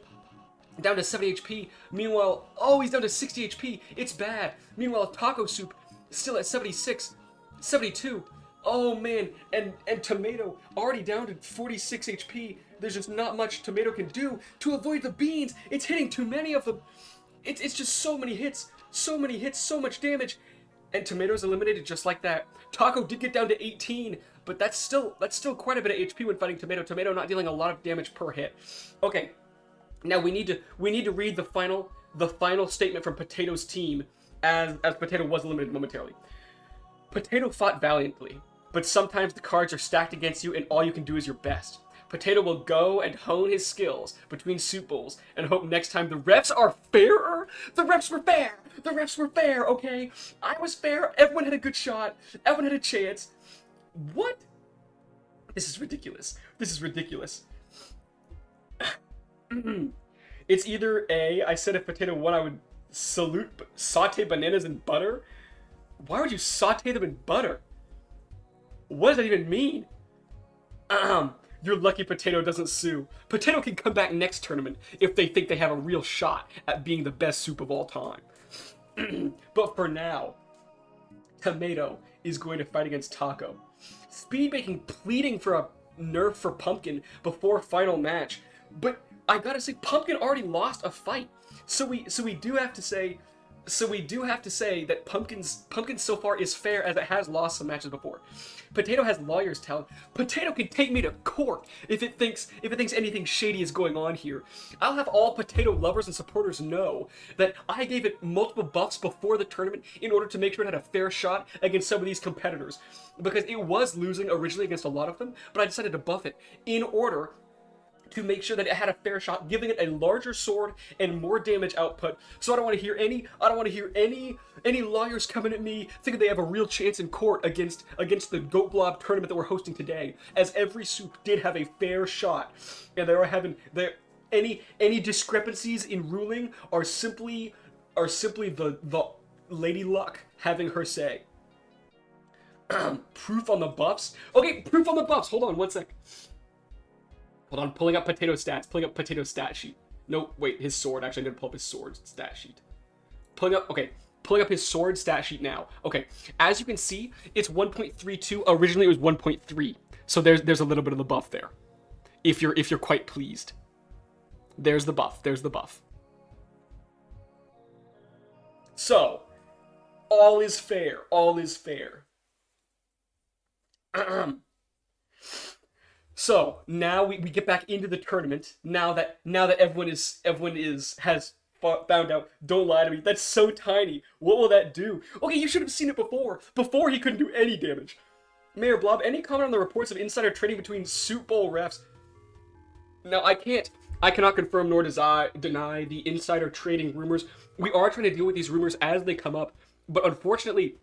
Down to 70 HP. Meanwhile, oh, he's down to 60 HP. It's bad. Meanwhile, Taco Soup still at 76, 72. Oh man, and Tomato already down to 46 HP. There's just not much Tomato can do to avoid the beans. It's hitting too many of them. It's just so many hits, so much damage. And Tomato's eliminated just like that. Taco did get down to 18, but that's still quite a bit of HP when fighting Tomato. Tomato not dealing a lot of damage per hit. Okay. Now we need to read the final statement from Potato's team, as Potato was eliminated momentarily. Potato fought valiantly, but sometimes the cards are stacked against you and all you can do is your best. Potato will go and hone his skills between soup bowls and hope next time the refs are fairer. The refs were fair. The refs were fair, okay? I was fair. Everyone had a good shot. Everyone had a chance. What? This is ridiculous. This is ridiculous. It's either A, I said if Potato won, I would saute bananas in butter. Why would you saute them in butter? What does that even mean? You're lucky Potato doesn't sue. Potato can come back next tournament if they think they have a real shot at being the best soup of all time. But for now, Tomato is going to fight against Taco. Speedbaking pleading for a nerf for Pumpkin before final match. But I gotta say, Pumpkin already lost a fight. So we do have to say that Pumpkin so far is fair, as it has lost some matches before. Potato has lawyer's talent. Potato can take me to court if it thinks anything shady is going on here. I'll have all Potato lovers and supporters know that I gave it multiple buffs before the tournament in order to make sure it had a fair shot against some of these competitors, because it was losing originally against a lot of them, but I decided to buff it in order to make sure that it had a fair shot, giving it a larger sword and more damage output. So I don't want to hear any lawyers coming at me thinking they have a real chance in court against the GoatBlob tournament that we're hosting today, as every soup did have a fair shot, and any discrepancies in ruling are simply the Lady Luck having her say. Proof on the buffs. Okay, proof on the buffs. Hold on one sec. Hold on, pulling up Potato's stats. Pulling up Potato's stat sheet. No, wait, his sword. Actually, I didn't pull up his sword stat sheet. Pulling up his sword stat sheet now. Okay, as you can see, it's 1.32. Originally, it was 1.3. So there's a little bit of the buff there. If you're quite pleased. There's the buff. There's the buff. So, all is fair. All is fair. So now we get back into the tournament. Now that everyone has found out. Don't lie to me. That's so tiny. What will that do? Okay, you should have seen it before. Before he couldn't do any damage. Mayor Blob, any comment on the reports of insider trading between Soup Bowl refs? No, I cannot confirm nor deny the insider trading rumors. We are trying to deal with these rumors as they come up, but unfortunately,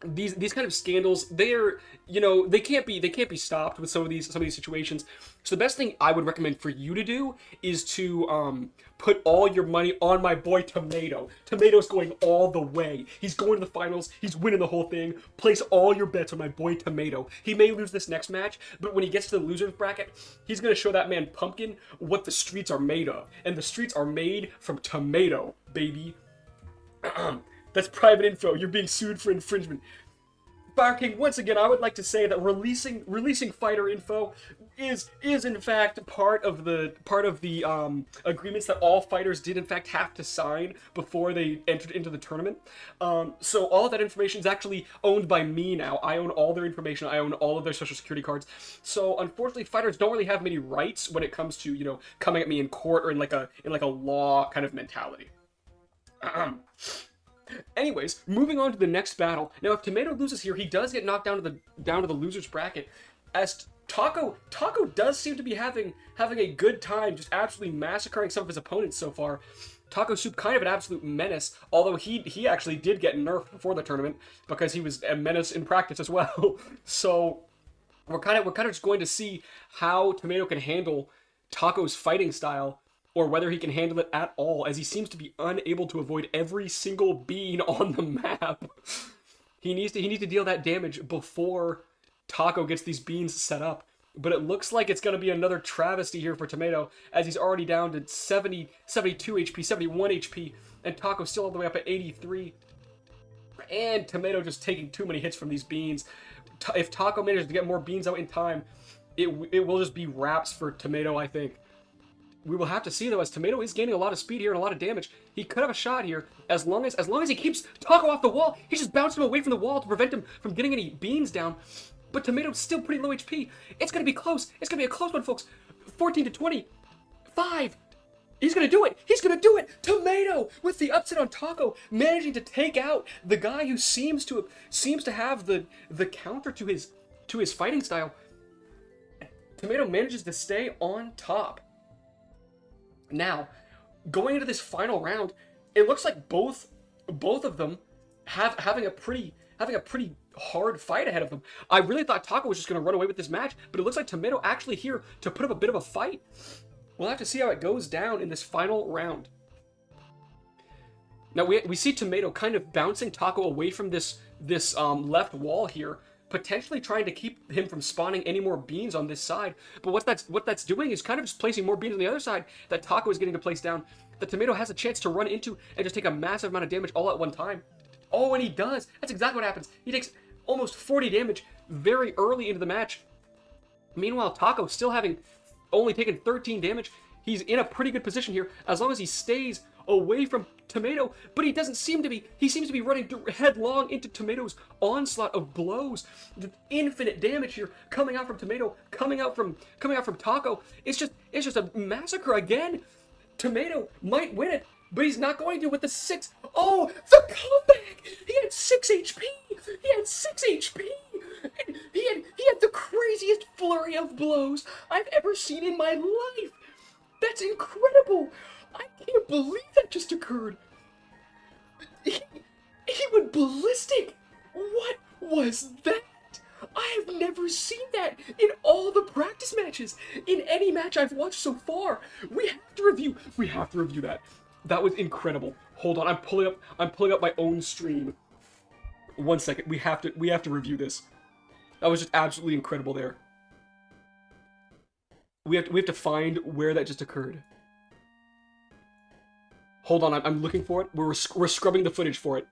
these kind of scandals, they're, you know, they can't be stopped with some of these situations. So the best thing I would recommend for you to do is to put all your money on my boy Tomato. Tomato's going all the way. He's going to the finals. He's winning the whole thing. Place all your bets on my boy Tomato. He may lose this next match, but when he gets to the losers bracket, he's gonna show that man Pumpkin what the streets are made of, and the streets are made from tomato, baby. That's private info. You're being sued for infringement. Fire King, once again, I would like to say that releasing fighter info is in fact part of the agreements that all fighters did in fact have to sign before they entered into the tournament. So all of that information is actually owned by me now. I own all their information. I own all of their social security cards. So unfortunately, fighters don't really have many rights when it comes to, you know, coming at me in court or in like a law kind of mentality. Anyways, moving on to the next battle. Now, if Tomato loses here, he does get knocked down to the losers bracket. As Taco does seem to be having a good time, just absolutely massacring some of his opponents so far. Taco Soup kind of an absolute menace, although he actually did get nerfed before the tournament because he was a menace in practice as well. So we're kind of just going to see how Tomato can handle Taco's fighting style, or whether he can handle it at all, as he seems to be unable to avoid every single bean on the map. He needs to deal that damage before Taco gets these beans set up. But it looks like it's going to be another travesty here for Tomato, as he's already down to 70, 72 HP, 71 HP, and Taco's still all the way up at 83. And Tomato just taking too many hits from these beans. If Taco manages to get more beans out in time, it will just be wraps for Tomato, I think. We will have to see, though, as Tomato is gaining a lot of speed here and a lot of damage. He could have a shot here, as long as he keeps Taco off the wall. He's just bouncing him away from the wall to prevent him from getting any beans down. But Tomato's still pretty low HP. It's going to be close. It's going to be a close one, folks. 14 to 20. 5. He's going to do it. He's going to do it. Tomato with the upset on Taco, managing to take out the guy who seems to have the counter to his fighting style. Tomato manages to stay on top. Now, going into this final round, it looks like both of them having a pretty hard fight ahead of them. I really thought Taco was just going to run away with this match, but it looks like Tomato actually here to put up a bit of a fight. We'll have to see how it goes down in this final round. Now we see Tomato kind of bouncing Taco away from this left wall here, potentially trying to keep him from spawning any more beans on this side. But what that's doing is kind of just placing more beans on the other side that Taco is getting to place down, that Tomato has a chance to run into and just take a massive amount of damage all at one time. Oh, and he does. That's exactly what happens. He takes almost 40 damage very early into the match. Meanwhile, Taco still having only taken 13 damage. He's in a pretty good position here as long as he stays away from Tomato, but he doesn't seem to be. He seems to be running headlong into Tomato's onslaught of blows. The infinite damage here coming out from Tomato, coming out from Taco. It's just a massacre again. Tomato might win it, but he's not going to with the 6. Oh, the comeback! He had 6 HP. He had 6 HP. And he had the craziest flurry of blows I've ever seen in my life. That's incredible. I can't believe that just occurred. He went ballistic. What was that? I have never seen that in all the practice matches. In any match I've watched so far. We have to review that. That was incredible. Hold on, I'm pulling up my own stream. 1 second. We have to review this. That was just absolutely incredible there. We have to find where that just occurred. Hold on, I'm looking for it. We're scrubbing the footage for it.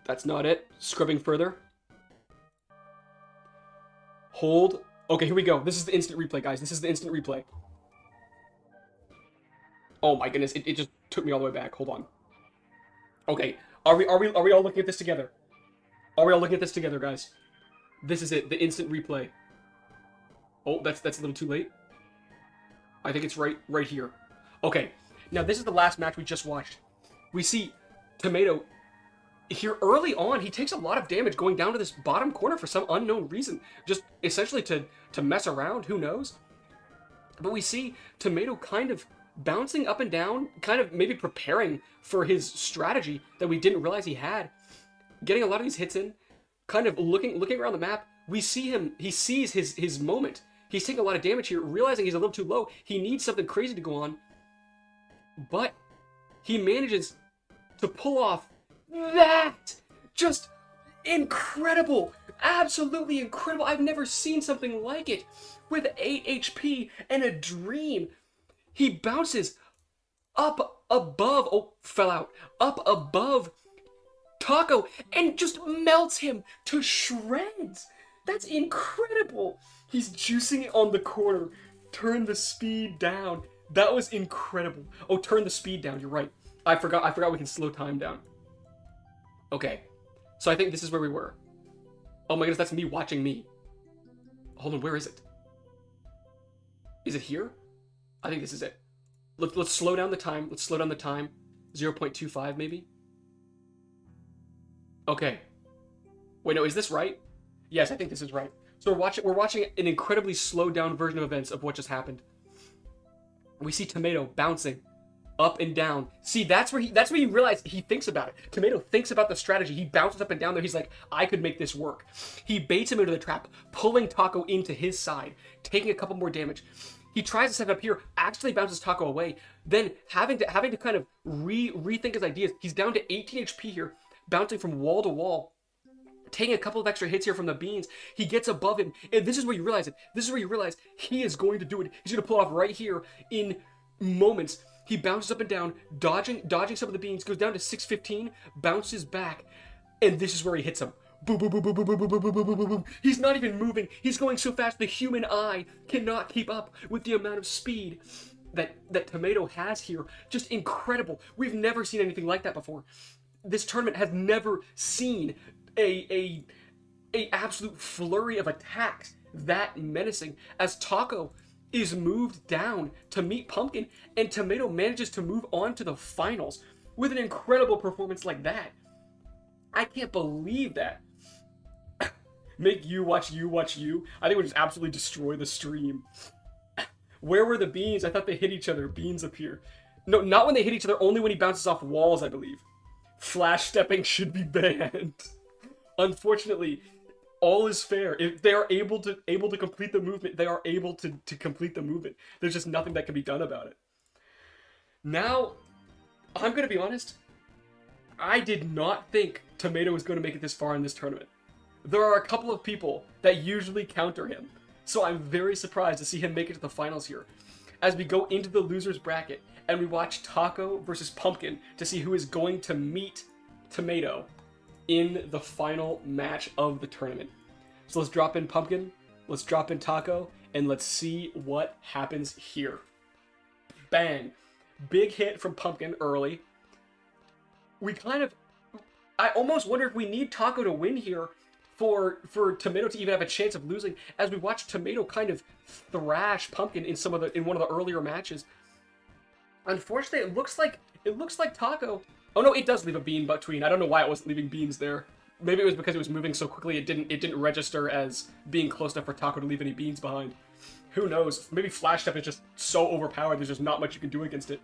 That's not it. Scrubbing further. Hold Okay, here we go. This is the instant replay, guys. This is the instant replay. Oh my goodness, it just took me all the way back. Hold on. Okay, are we all looking at this together? Are we all looking at this together, guys? This is it, the instant replay. Oh, that's a little too late. I think it's right here. Okay, now this is the last match we just watched. We see Tomato here early on. He takes a lot of damage going down to this bottom corner for some unknown reason, just essentially to mess around. Who knows? But we see Tomato kind of bouncing up and down, kind of maybe preparing for his strategy that we didn't realize he had. Getting a lot of these hits in, kind of looking around the map. We see him, he sees his moment. He's taking a lot of damage here, realizing he's a little too low. He needs something crazy to go on. But he manages to pull off that! Just incredible! Absolutely incredible! I've never seen something like it! With 8 HP and a dream, he bounces up above, oh, fell out, up above Taco and just melts him to shreds! That's incredible! He's juicing it on the corner. Turn the speed down. That was incredible. Oh, turn the speed down, you're right. I forgot we can slow time down. Okay, so I think this is where we were. Oh my goodness, that's me watching me. Hold on, where is it? Is it here? I think this is it. Let's slow down the time. Let's slow down the time. 0.25 maybe? Okay. Wait, no, is this right? Yes, I think this is right. So we're watching an incredibly slowed down version of events of what just happened. We see Tomato bouncing up and down. See, that's where you realize he thinks about it. Tomato thinks about the strategy. He bounces up and down there. He's like, I could make this work. He baits him into the trap, pulling Taco into his side, taking a couple more damage. He tries to set up here, actually bounces Taco away. Then having to kind of rethink his ideas. He's down to 18 HP here, bouncing from wall to wall, taking a couple of extra hits here from the beans. He gets above him, and this is where you realize it. This is where you realize he is going to do it. He's going to pull it off right here in moments. He bounces up and down, dodging some of the beans, goes down to 615, bounces back, and this is where he hits him. Boom, boom, boom, boom, boom, boom, boom, boom, boom, boom, boom, boom. He's not even moving. He's going so fast the human eye cannot keep up with the amount of speed that Tomato has here. Just incredible. We've never seen anything like that before. This tournament has never seen a absolute flurry of attacks that menacing as Taco is moved down to meet Pumpkin, and Tomato manages to move on to the finals with an incredible performance like that. I can't believe that. Make you watch you. I think we'll just absolutely destroy the stream. Where were the beans? I thought they hit each other. Beans appear. No, not when they hit each other, only when he bounces off walls, I believe. Flash stepping should be banned. Unfortunately, all is fair. If they are able to complete the movement, they are able to complete the movement. There's just nothing that can be done about it. Now, I'm going to be honest. I did not think Tomato was going to make it this far in this tournament. There are a couple of people that usually counter him, so I'm very surprised to see him make it to the finals here. As we go into the loser's bracket, and we watch Taco versus Pumpkin to see who is going to meet Tomato in the final match of the tournament. So let's drop in Pumpkin, let's drop in Taco, and let's see what happens here. Bang. Big hit from Pumpkin early. I almost wonder if we need Taco to win here for Tomato to even have a chance of losing, as we watch Tomato kind of thrash Pumpkin in one of the earlier matches. Unfortunately, it looks like Taco. Oh no, it does leave a bean between. I don't know why it wasn't leaving beans there. Maybe it was because it was moving so quickly it didn't register as being close enough for Taco to leave any beans behind. Who knows? Maybe Flash Step is just so overpowered there's just not much you can do against it.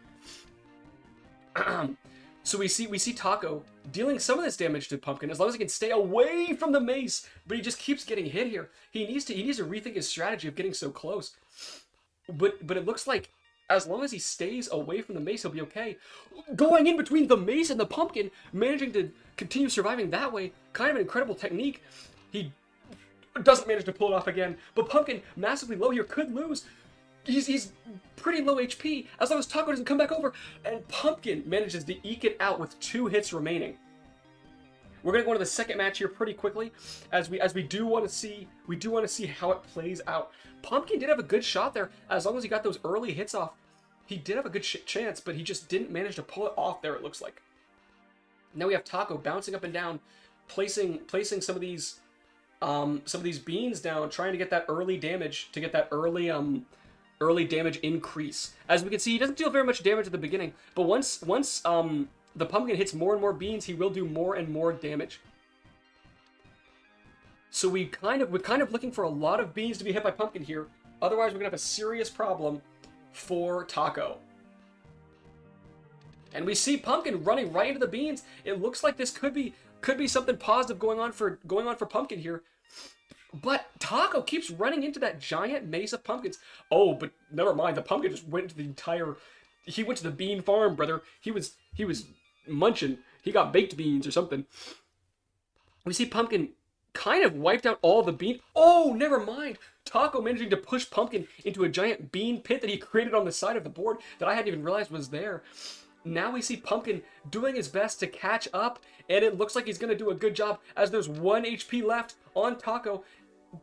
So we see Taco dealing some of this damage to Pumpkin as long as he can stay away from the mace, but he just keeps getting hit here. He needs to rethink his strategy of getting so close. But it looks like as long as he stays away from the mace, he'll be okay. Going in between the mace and the Pumpkin, managing to continue surviving that way, kind of an incredible technique. He doesn't manage to pull it off again, but Pumpkin, massively low here, could lose. He's pretty low HP, as long as Taco doesn't come back over, and Pumpkin manages to eke it out with 2 hits remaining. We're gonna go into the second match here pretty quickly, as we do want to see how it plays out. Pumpkin did have a good shot there, as long as he got those early hits off. He did have a good chance, but he just didn't manage to pull it off there, it looks like. Now we have Taco bouncing up and down, placing some of these beans down, trying to get that early damage, to get that early damage increase. As we can see, he doesn't deal very much damage at the beginning, but once the pumpkin hits more and more beans, he will do more and more damage. So we're kind of looking for a lot of beans to be hit by pumpkin here. Otherwise, we're gonna have a serious problem for Taco. And we see Pumpkin running right into the beans. It looks like this could be something positive going on for Pumpkin here. But Taco keeps running into that giant maze of pumpkins. Oh, but never mind. The pumpkin just went to he went to the bean farm, brother. He was munching. He got baked beans or something. We see Pumpkin kind of wiped out all the bean. Oh, never mind. Taco managing to push Pumpkin into a giant bean pit that he created on the side of the board that I hadn't even realized was there. Now we see Pumpkin doing his best to catch up, and it looks like he's going to do a good job as there's 1 HP left on Taco.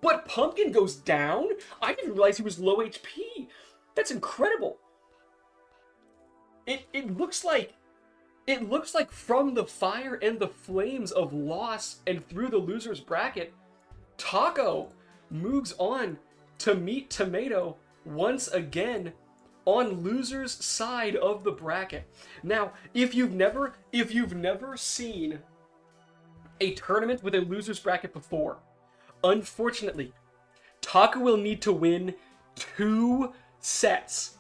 But Pumpkin goes down? I didn't realize he was low HP. That's incredible. It looks like from the fire and the flames of loss and through the loser's bracket, Taco moves on to meet Tomato once again on loser's side of the bracket. Now, if you've never seen a tournament with a loser's bracket before, unfortunately, Taco will need to win 2 sets,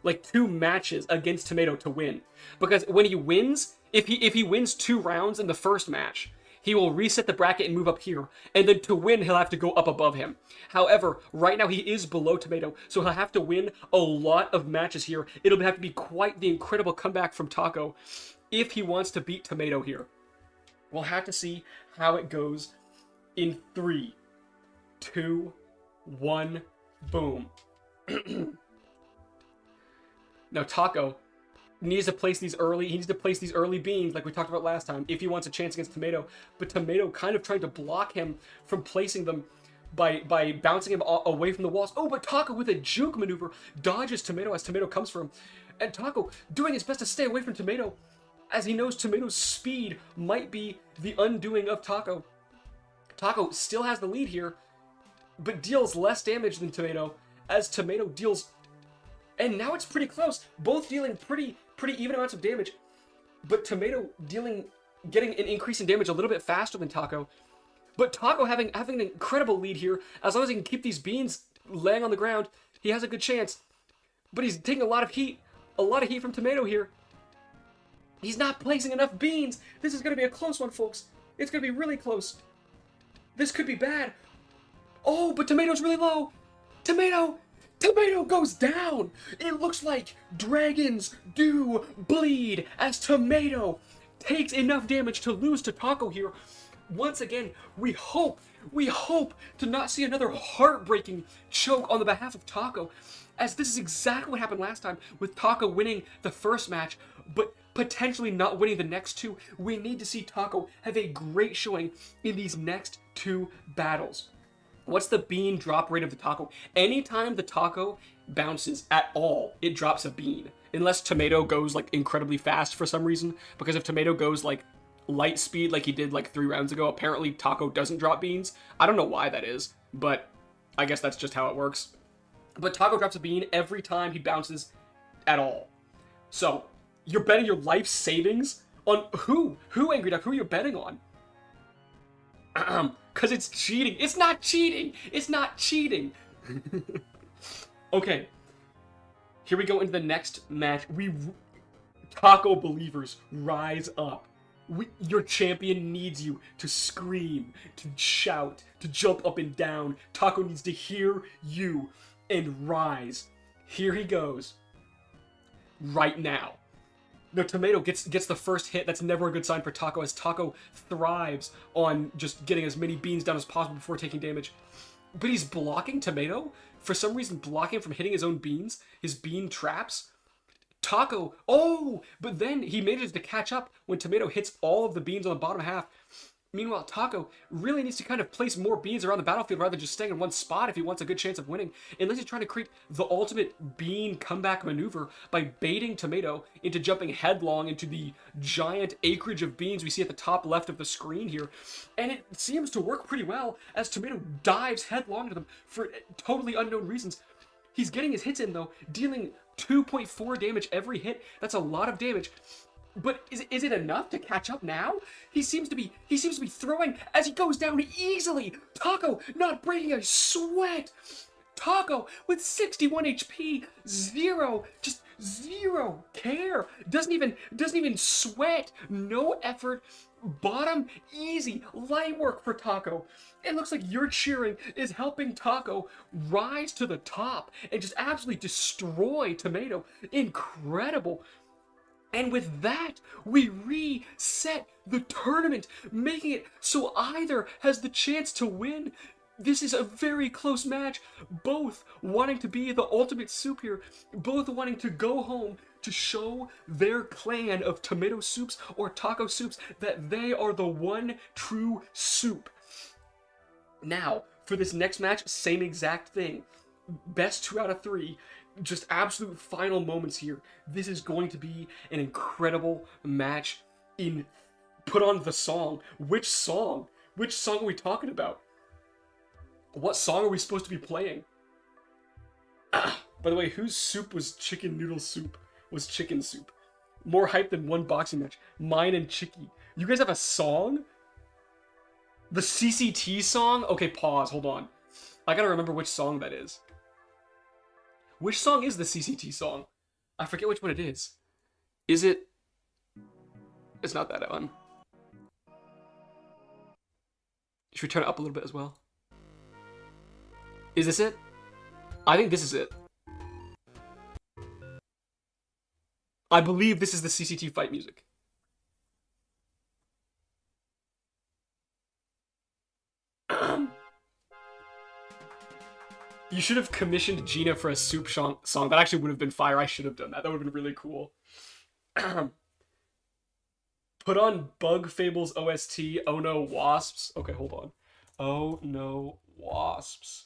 like 2 matches against Tomato to win. Because when he wins, if he wins 2 rounds in the first match, he will reset the bracket and move up here. And then to win, he'll have to go up above him. However, right now he is below Tomato, so he'll have to win a lot of matches here. It'll have to be quite the incredible comeback from Taco if he wants to beat Tomato here. We'll have to see how it goes in 3, 2, 1, boom. Now Taco needs to place these early beans like we talked about last time if he wants a chance against Tomato. But Tomato kind of trying to block him from placing them by bouncing him away from the walls. Oh, but Taco with a juke maneuver dodges Tomato as Tomato comes for him. And Taco doing his best to stay away from Tomato as he knows Tomato's speed might be the undoing of Taco. Taco still has the lead here, but deals less damage than Tomato as Tomato deals. And now it's pretty close, both dealing pretty even amounts of damage, but Tomato getting an increase in damage a little bit faster than Taco. But Taco having an incredible lead here. As long as he can keep these beans laying on the ground, he has a good chance. But he's taking a lot of heat from Tomato here. He's not placing enough beans. This is going to be a close one, folks. It's going to be really close. This could be bad. Oh, but Tomato's really low. Tomato goes down. It looks like dragons do bleed as Tomato takes enough damage to lose to Taco here. Once again, we hope to not see another heartbreaking choke on the behalf of Taco, as this is exactly what happened last time with Taco winning the first match, but potentially not winning the next 2. We need to see Taco have a great showing in these next 2 battles. What's the bean drop rate of the Taco? Anytime the Taco bounces at all, it drops a bean. Unless Tomato goes like incredibly fast for some reason. Because if Tomato goes like light speed like he did like 3 rounds ago, apparently Taco doesn't drop beans. I don't know why that is, but I guess that's just how it works. But Taco drops a bean every time he bounces at all. So, you're betting your life savings on who? Who, Angry Duck? Who are you betting on? Because it's cheating. It's not cheating. It's not cheating. Okay. Here we go into the next match. Taco believers, rise up. Your champion needs you to scream, to shout, to jump up and down. Taco needs to hear you and rise. Here he goes. Right now. No, Tomato gets the first hit. That's never a good sign for Taco, as Taco thrives on just getting as many beans down as possible before taking damage. But he's blocking Tomato, for some reason blocking him from hitting his own beans, his bean traps. Taco, oh, but then he manages to catch up when Tomato hits all of the beans on the bottom half. Meanwhile, Taco really needs to kind of place more beans around the battlefield rather than just staying in one spot if he wants a good chance of winning. Unless he's trying to create the ultimate bean comeback maneuver by baiting Tomato into jumping headlong into the giant acreage of beans we see at the top left of the screen here. And it seems to work pretty well as Tomato dives headlong to them for totally unknown reasons. He's getting his hits in though, dealing 2.4 damage every hit. That's a lot of damage. But is it enough to catch up now? He seems to be throwing as he goes down easily. Taco not breaking a sweat. Taco with 61 HP, zero care. Doesn't even sweat. No effort. Bottom easy, light work for Taco. It looks like your cheering is helping Taco rise to the top and just absolutely destroy Tomato. Incredible. And with that, we reset the tournament, making it so either has the chance to win. This is a very close match, both wanting to be the ultimate soup here, both wanting to go home to show their clan of tomato soups or taco soups that they are the one true soup. Now, for this next match, same exact thing. Best 2 out of 3. Just absolute final moments here. This is going to be an incredible match. Put on the song. Which song? Which song are we talking about? What song are we supposed to be playing? By the way, whose soup was chicken noodle soup? Was chicken soup. More hype than one boxing match. Mine and Chicky. You guys have a song? The CCT song? Okay, pause. Hold on. I gotta remember which song that is. Which song is the CCT song? I forget which one it is. Is it... It's not that one. Should we turn it up a little bit as well? Is this it? I think this is it. I believe this is the CCT fight music. You should have commissioned Gina for a soup song. That actually would have been fire. I should have done that. That would have been really cool. Put on Bug Fables OST. Oh no, Wasps. Okay, hold on. Oh no, Wasps.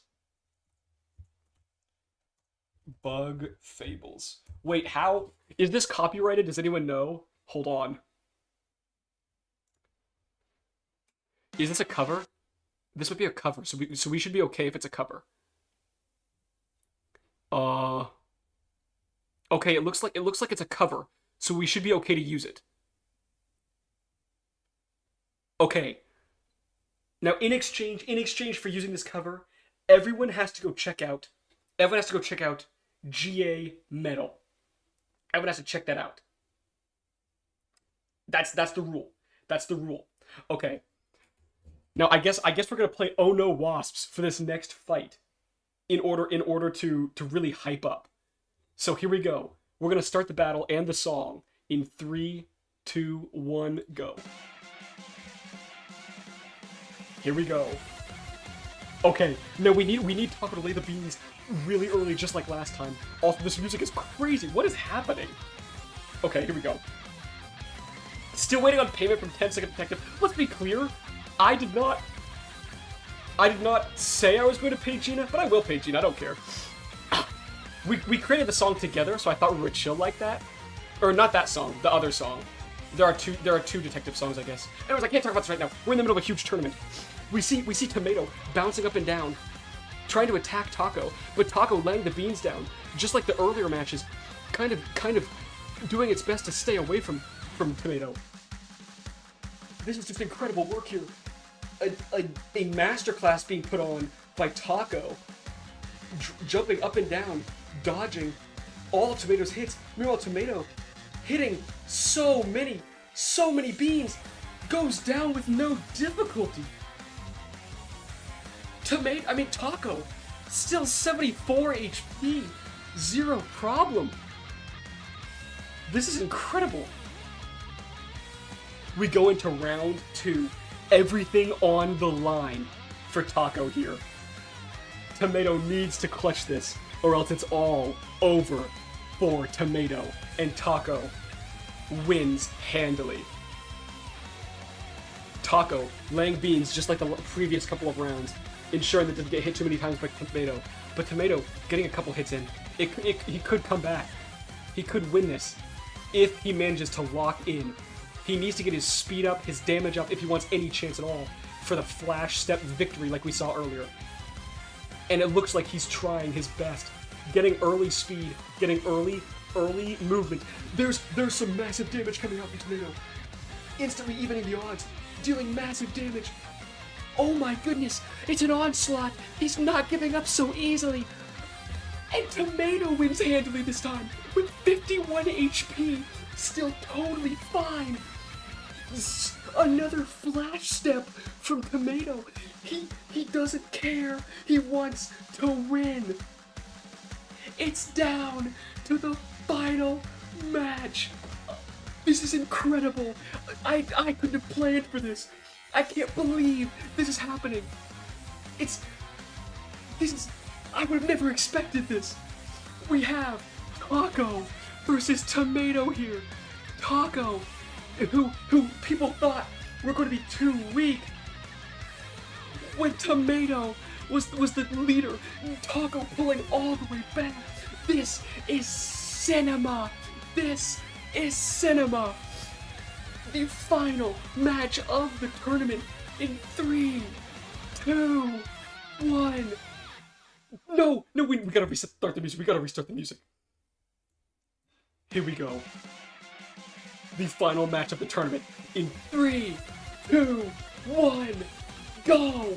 Bug Fables. Wait, how? Is this copyrighted? Does anyone know? Hold on. Is this a cover? This would be a cover, so we should be okay if it's a cover. Okay, it looks like it's a cover, so we should be okay to use it. Okay. Now, in exchange for using this cover, everyone has to go check out GA Metal. Everyone has to check that out. That's the rule. That's the rule. Okay. Now, I guess we're gonna play Oh No Wasps for this next fight, in order to really hype up. So here we go. We're gonna start the battle and the song in 3, 2, 1, go. Here we go. Okay, now we need Taco to lay the beans really early, just like last time. Also, this music is crazy. What is happening? Okay, here we go. Still waiting on payment from 10 Second Detective. Let's be clear. I did not say I was going to pay Gina, but I will pay Gina. I don't care. We created the song together, so I thought we were chill like that. Or not that song, the other song. There are two detective songs, I guess. Anyways, I can't talk about this right now. We're in the middle of a huge tournament. We see Tomato bouncing up and down, trying to attack Taco, but Taco laying the beans down, just like the earlier matches, kind of doing its best to stay away from Tomato. This is just incredible work here. A masterclass being put on by Taco, jumping up and down, dodging all of Tomato's hits. Meanwhile, Tomato hitting so many beans, goes down with no difficulty. Taco, still 74 HP, zero problem. This is incredible. We go into round 2. Everything on the line for Taco here. Tomato needs to clutch this, or else it's all over for Tomato, and Taco wins handily. Taco laying beans just like the previous couple of rounds, ensuring that it doesn't get hit too many times by Tomato. But Tomato getting a couple hits in, he could come back. He could win this if he manages to lock in. He needs to get his speed up, his damage up, if he wants any chance at all for the flash step victory like we saw earlier. And it looks like he's trying his best. Getting early speed, getting early movement. There's some massive damage coming out from Tomato. Instantly evening the odds, dealing massive damage. Oh my goodness, it's an onslaught. He's not giving up so easily. And Tomato wins handily this time with 51 HP. Still totally fine. Another flash step from Tomato. He doesn't care. He wants to win. It's down to the final match. This is incredible. I couldn't have planned for this. I can't believe this is happening. I would have never expected this. We have Taco versus Tomato here. Taco, who people thought were going to be too weak. When Tomato was the leader, Taco pulling all the way back. This is cinema. This is cinema. The final match of the tournament in 3, 2, 1. No, we gotta restart the music. We gotta restart the music. Here we go. The final match of the tournament in 3, 2, 1, go!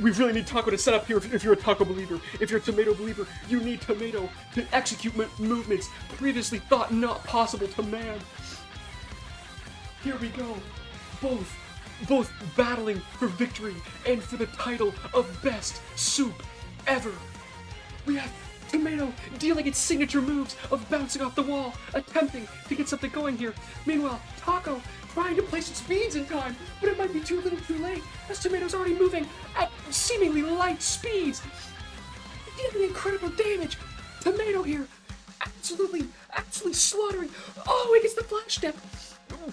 We really need Taco to set up here if you're a Taco believer. If you're a Tomato believer, you need Tomato to execute movements previously thought not possible to man. Here we go. Both battling for victory and for the title of best soup ever. We have Tomato dealing its signature moves of bouncing off the wall, attempting to get something going here. Meanwhile, Taco trying to place its beans in time, but it might be too little too late, as Tomato's already moving at seemingly light speeds. Dealing incredible damage. Tomato here, absolutely slaughtering. Oh, he gets the flash step.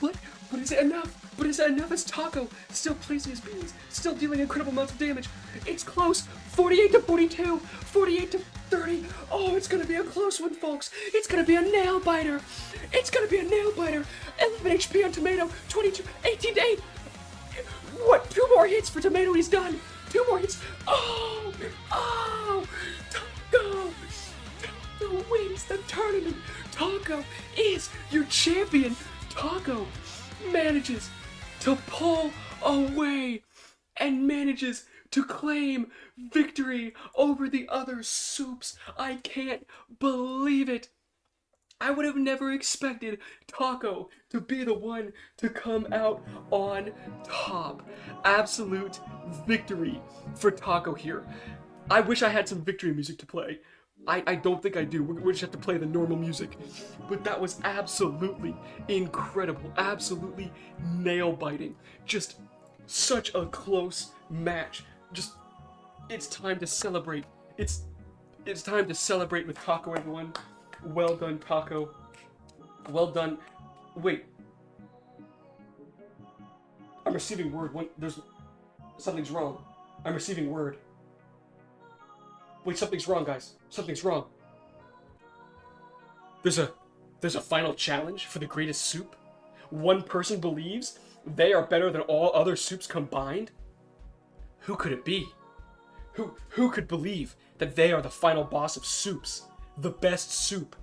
What? But is it enough? But is it enough as Taco still placing his beans, still dealing incredible amounts of damage? It's close. 48 to 42, 48 to 30. Oh, it's gonna be a close one, folks. It's gonna be a nail biter. It's gonna be a nail biter. 11 HP on Tomato, 22, 18 to 8. What? 2 more hits for Tomato, he's done. 2 more hits. Oh, Taco. Taco wins the tournament. Taco is your champion. Taco manages to pull away and manages to claim victory over the other soups. I can't believe it. I would have never expected Taco to be the one to come out on top. Absolute victory for Taco here. I wish I had some victory music to play. I don't think I do. We just have to play the normal music. But that was absolutely incredible. Absolutely nail-biting. Just such a close match. Just, it's time to celebrate. It's time to celebrate with Taco, everyone. Well done, Taco. Well done. Wait. I'm receiving word. Something's wrong. I'm receiving word. Wait, something's wrong, guys. Something's wrong. There's a final challenge for the greatest soup? One person believes they are better than all other soups combined? Who could it be? Who could believe that they are the final boss of soups? The best soup?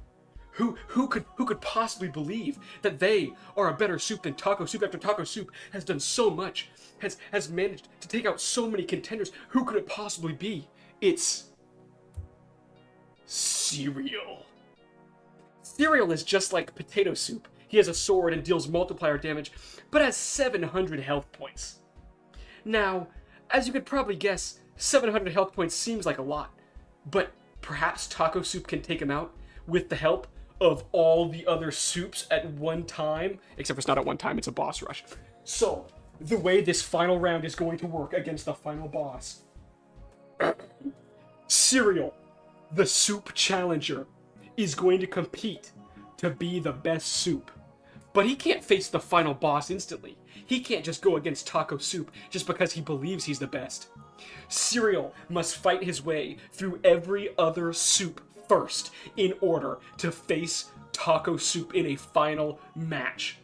Who could possibly believe that they are a better soup than Taco Soup after Taco Soup has done so much, has managed to take out so many contenders? Who could it possibly be? It's Cereal. Cereal is just like Potato Soup. He has a sword and deals multiplier damage, but has 700 health points. Now, as you could probably guess, 700 health points seems like a lot, but perhaps Taco Soup can take him out with the help of all the other soups at one time, except it's not at one time, it's a boss rush. So, the way this final round is going to work against the final boss. Cereal, the soup challenger, is going to compete to be the best soup. But he can't face the final boss instantly. He can't just go against Taco Soup just because he believes he's the best. Cereal must fight his way through every other soup first in order to face Taco Soup in a final match.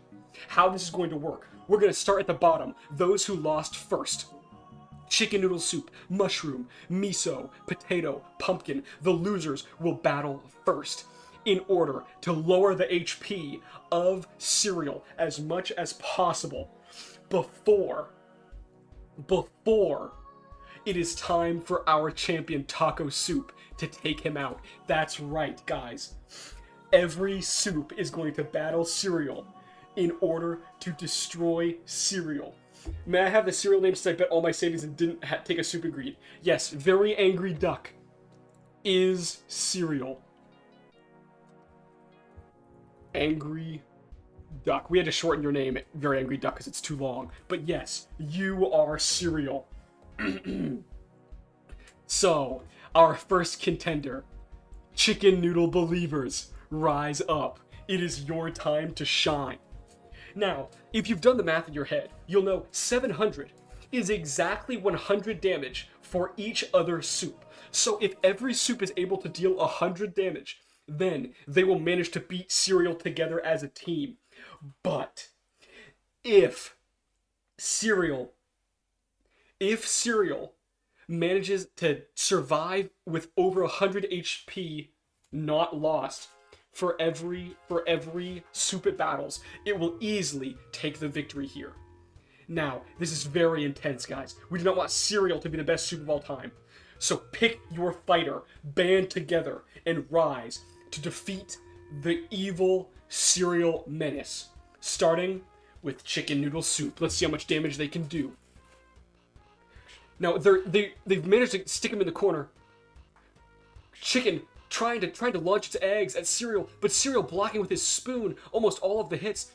How this is going to work: we're going to start at the bottom, those who lost first. Chicken noodle soup, mushroom, miso, potato, pumpkin. The losers will battle first in order to lower the HP of cereal as much as possible before it is time for our champion Taco Soup to take him out. That's right, guys. Every soup is going to battle cereal in order to destroy cereal. May I have the cereal name since I bet all my savings and didn't take a soup ingredient? Yes, Very Angry Duck is cereal. Angry Duck. We had to shorten your name, Very Angry Duck, because it's too long. But yes, you are cereal. So, our first contender, Chicken Noodle Believers, rise up. It is your time to shine. Now, if you've done the math in your head, you'll know 700 is exactly 100 damage for each other soup. So if every soup is able to deal 100 damage, then they will manage to beat cereal together as a team. But if cereal manages to survive with over 100 HP not lost for every soup it battles, it will easily take the victory here. Now, this is very intense, guys. We do not want cereal to be the best soup of all time. So pick your fighter, band together, and rise to defeat the evil cereal menace. Starting with Chicken Noodle Soup. Let's see how much damage they can do. Now, they've managed to stick him in the corner. Chicken trying to launch its eggs at cereal, but cereal blocking with his spoon almost all of the hits.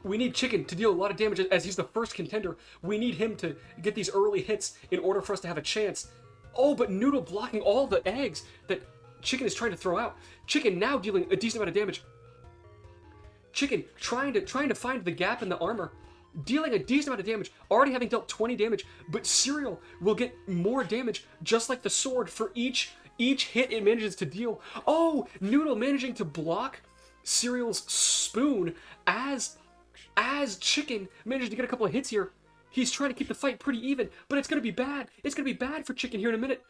We need Chicken to deal a lot of damage as he's the first contender. We need him to get these early hits in order for us to have a chance. Oh, but Noodle blocking all the eggs that Chicken is trying to throw out. Chicken now dealing a decent amount of damage. Chicken trying to find the gap in the armor, dealing a decent amount of damage, already having dealt 20 damage, but cereal will get more damage just like the sword for each hit it manages to deal. Oh, Noodle managing to block cereal's spoon as Chicken manages to get a couple of hits here. He's trying to keep the fight pretty even, but it's gonna be bad. It's gonna be bad for Chicken here in a minute.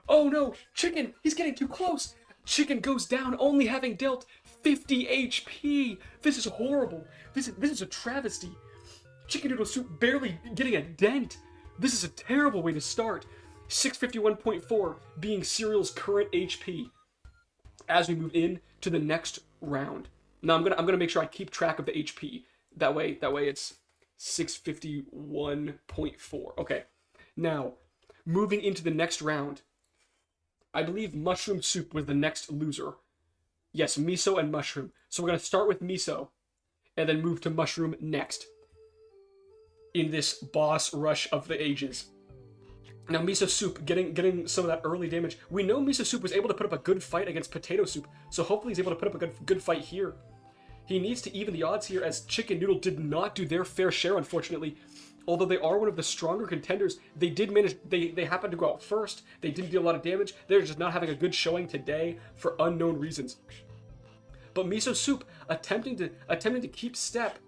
Oh no, Chicken, he's getting too close. Chicken goes down only having dealt 50 HP. This is horrible. This is a travesty. Chicken Noodle Soup barely getting a dent. This is a terrible way to start. 651.4 being cereal's current HP as we move in to the next round. Now I'm gonna make sure I keep track of the HP. That way it's 651.4. Okay. Now, moving into the next round, I believe Mushroom Soup was the next loser. Yes, miso and mushroom. So we're gonna start with miso, and then move to mushroom next in this boss rush of the ages. Now, Miso Soup getting some of that early damage. We know Miso Soup was able to put up a good fight against Potato Soup, so hopefully he's able to put up a good fight here. He needs to even the odds here, as Chicken Noodle did not do their fair share, unfortunately. Although they are one of the stronger contenders, they did manage. They happened to go out first. They didn't deal a lot of damage. They're just not having a good showing today for unknown reasons. But Miso Soup attempting to keep step.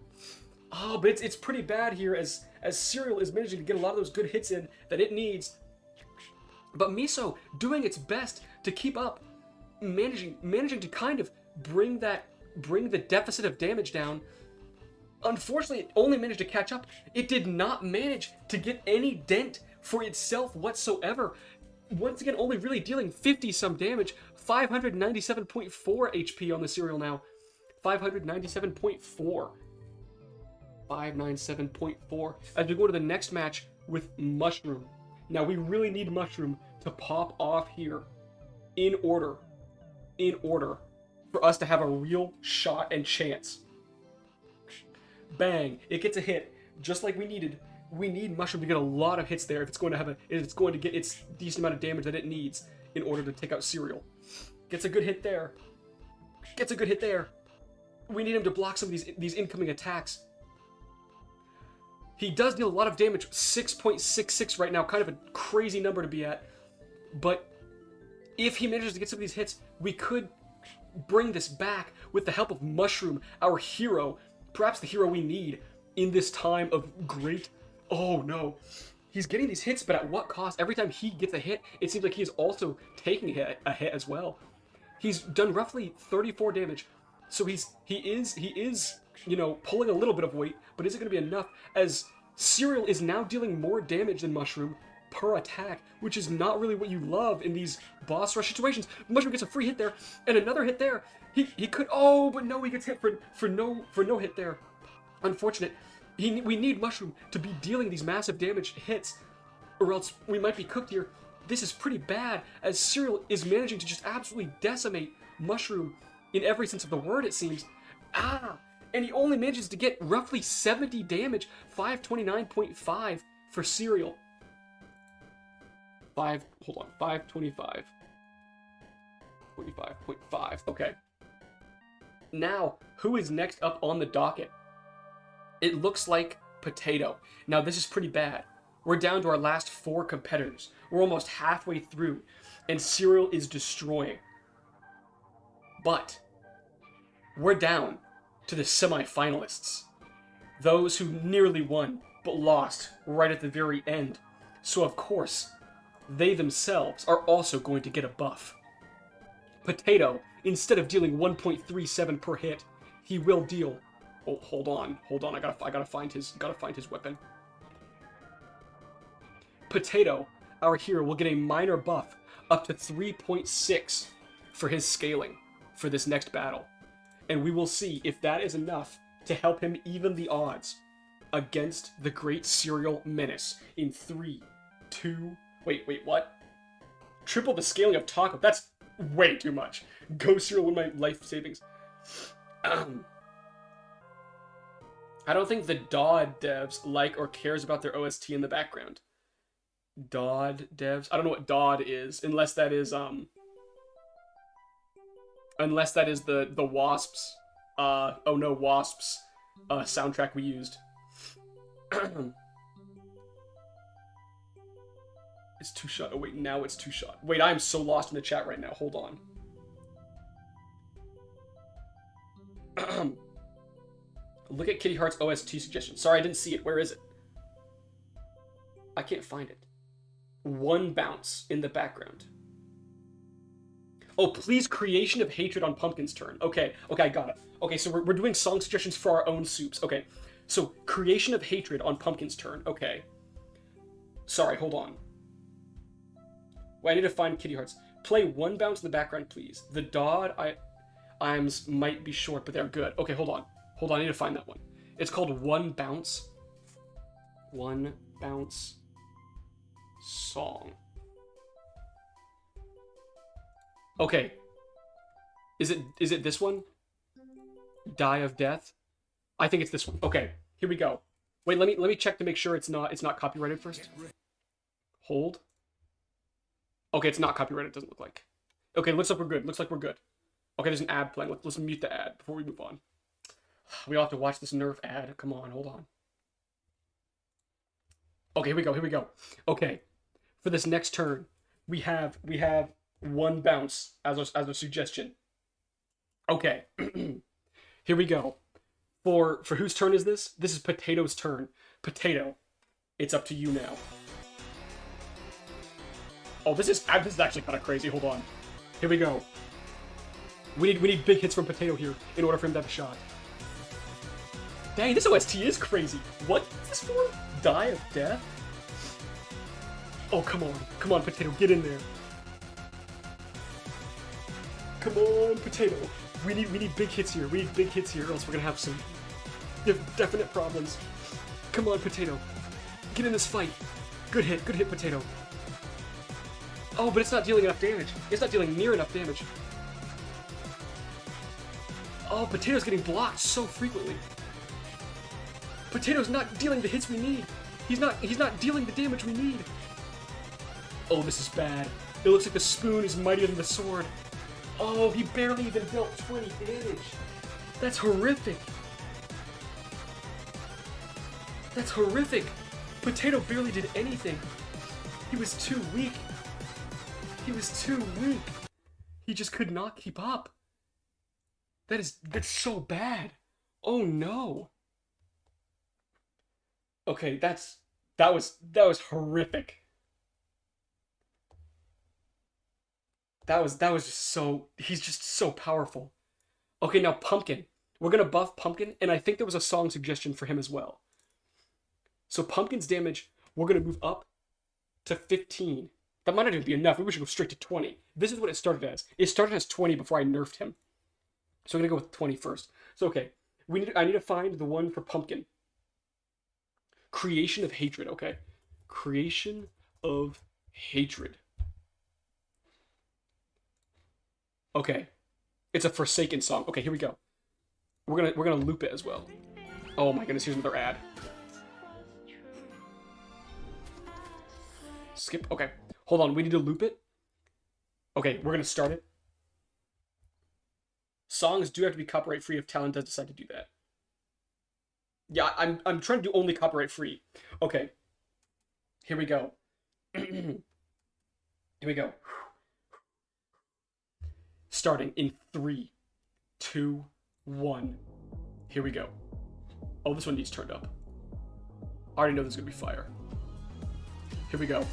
Oh, but it's pretty bad here as cereal is managing to get a lot of those good hits in that it needs. But Miso doing its best to keep up, managing to kind of bring the deficit of damage down. Unfortunately, it only managed to catch up. It did not manage to get any dent for itself whatsoever. Once again, only really dealing 50 some damage. 597.4 HP on the cereal now. 597.4. 597.4 as we go to the next match with Mushroom. Now we really need Mushroom to pop off here in order for us to have a real shot and chance. Bang, it gets a hit just like we needed. We need Mushroom to get a lot of hits there if it's going to get its decent amount of damage that it needs in order to take out cereal. Gets a good hit there. We need him to block some of these incoming attacks. He does deal a lot of damage, 6.66 right now, kind of a crazy number to be at. But if he manages to get some of these hits, we could bring this back with the help of Mushroom, our hero, perhaps the hero we need in this time of great... Oh no. He's getting these hits, but at what cost? Every time he gets a hit, it seems like he is also taking a hit as well. He's done roughly 34 damage, so he is, you know, pulling a little bit of weight, but is it going to be enough? As Cereal is now dealing more damage than Mushroom per attack, which is not really what you love in these boss rush situations. Mushroom gets a free hit there, and another hit there. He could, oh, but no, he gets hit for no hit there. Unfortunate. We need Mushroom to be dealing these massive damage hits, or else we might be cooked here. This is pretty bad, as Cereal is managing to just absolutely decimate Mushroom in every sense of the word, it seems. And he only manages to get roughly 70 damage, 529.5 for Cereal. 525. 25.5, okay. Now, who is next up on the docket? It looks like Potato. Now, this is pretty bad. We're down to our last 4 competitors. We're almost halfway through, and Cereal is destroying. But we're down to the semi-finalists. Those who nearly won, but lost right at the very end. So of course, they themselves are also going to get a buff. Potato, instead of dealing 1.37 per hit, he will deal... Oh, hold on, I gotta find his weapon. Potato, our hero, will get a minor buff up to 3.6 for his scaling for this next battle. And we will see if that is enough to help him even the odds against the great Cereal Menace in 3, 2... Wait, what? Triple the scaling of Taco. That's way too much. Go Cereal, win my life savings. I don't think the DOD devs like or cares about their OST in the background. DOD devs? I don't know what DOD is, unless that is the Wasps, oh no, Wasps, soundtrack we used. It's 2-shot. Oh wait, now it's 2-shot. Wait, I am so lost in the chat right now. Hold on. Look at Kitty Heart's OST suggestion. Sorry, I didn't see it. Where is it? I can't find it. One bounce in the background. Oh, please, Creation of Hatred on Pumpkin's turn. Okay, I got it. Okay, so we're doing song suggestions for our own soups. Okay, so Creation of Hatred on Pumpkin's turn. Okay. Sorry, hold on. Wait, I need to find Kitty Hearts. Play one bounce in the background, please. The DOD IMs might be short, but they're good. Okay, hold on, I need to find that one. It's called One Bounce. One Bounce song. Okay. Is it this one? Die of Death? I think it's this one. Okay, here we go. Wait, let me check to make sure it's not copyrighted first. Hold. Okay, it's not copyrighted, it doesn't look like. Okay, looks like we're good. Okay, there's an ad playing. Let's mute the ad before we move on. We all have to watch this Nerf ad. Come on, hold on. Okay, here we go. Okay, for this next turn, we have one bounce as a suggestion. Okay, here we go. For whose turn is this? This is Potato's turn. Potato, it's up to you now. Oh, this is actually kind of crazy. Hold on. Here we go. We need big hits from Potato here in order for him to have a shot. Dang, this OST is crazy. What is this for? Die of Death? Oh, come on, Potato, get in there. Come on, Potato. We need big hits here. Or else we're gonna have some definite problems. Come on, Potato. Get in this fight. Good hit, Potato. Oh, but it's not dealing enough damage. It's not dealing near enough damage. Oh, Potato's getting blocked so frequently. Potato's not dealing the hits we need. He's not dealing the damage we need. Oh, this is bad. It looks like the spoon is mightier than the sword. Oh, he barely even dealt 20 damage. That's horrific. That's horrific. Potato barely did anything. He was too weak. He was too weak. He just could not keep up. That's so bad. Oh no. Okay, that was horrific. That was just so, he's just so powerful. Okay, now Pumpkin. We're gonna buff Pumpkin, and I think there was a song suggestion for him as well. So Pumpkin's damage, we're gonna move up to 15. That might not even be enough. We should go straight to 20. This is what it started as. It started as 20 before I nerfed him. So I'm gonna go with 20 first. So okay, I need to find the one for Pumpkin. Creation of Hatred, okay. Creation of Hatred. Okay. It's a Forsaken song. Okay, here we go. We're gonna loop it as well. Oh my goodness, here's another ad. Skip. Okay. Hold on, we need to loop it. Okay, we're gonna start it. Songs do have to be copyright free if Talon does decide to do that. Yeah, I'm trying to do only copyright free. Okay. Here we go. Here we go. Starting in 3, 2, 1. Here we go. Oh, this one needs turned up. I already know this is gonna be fire. Here we go.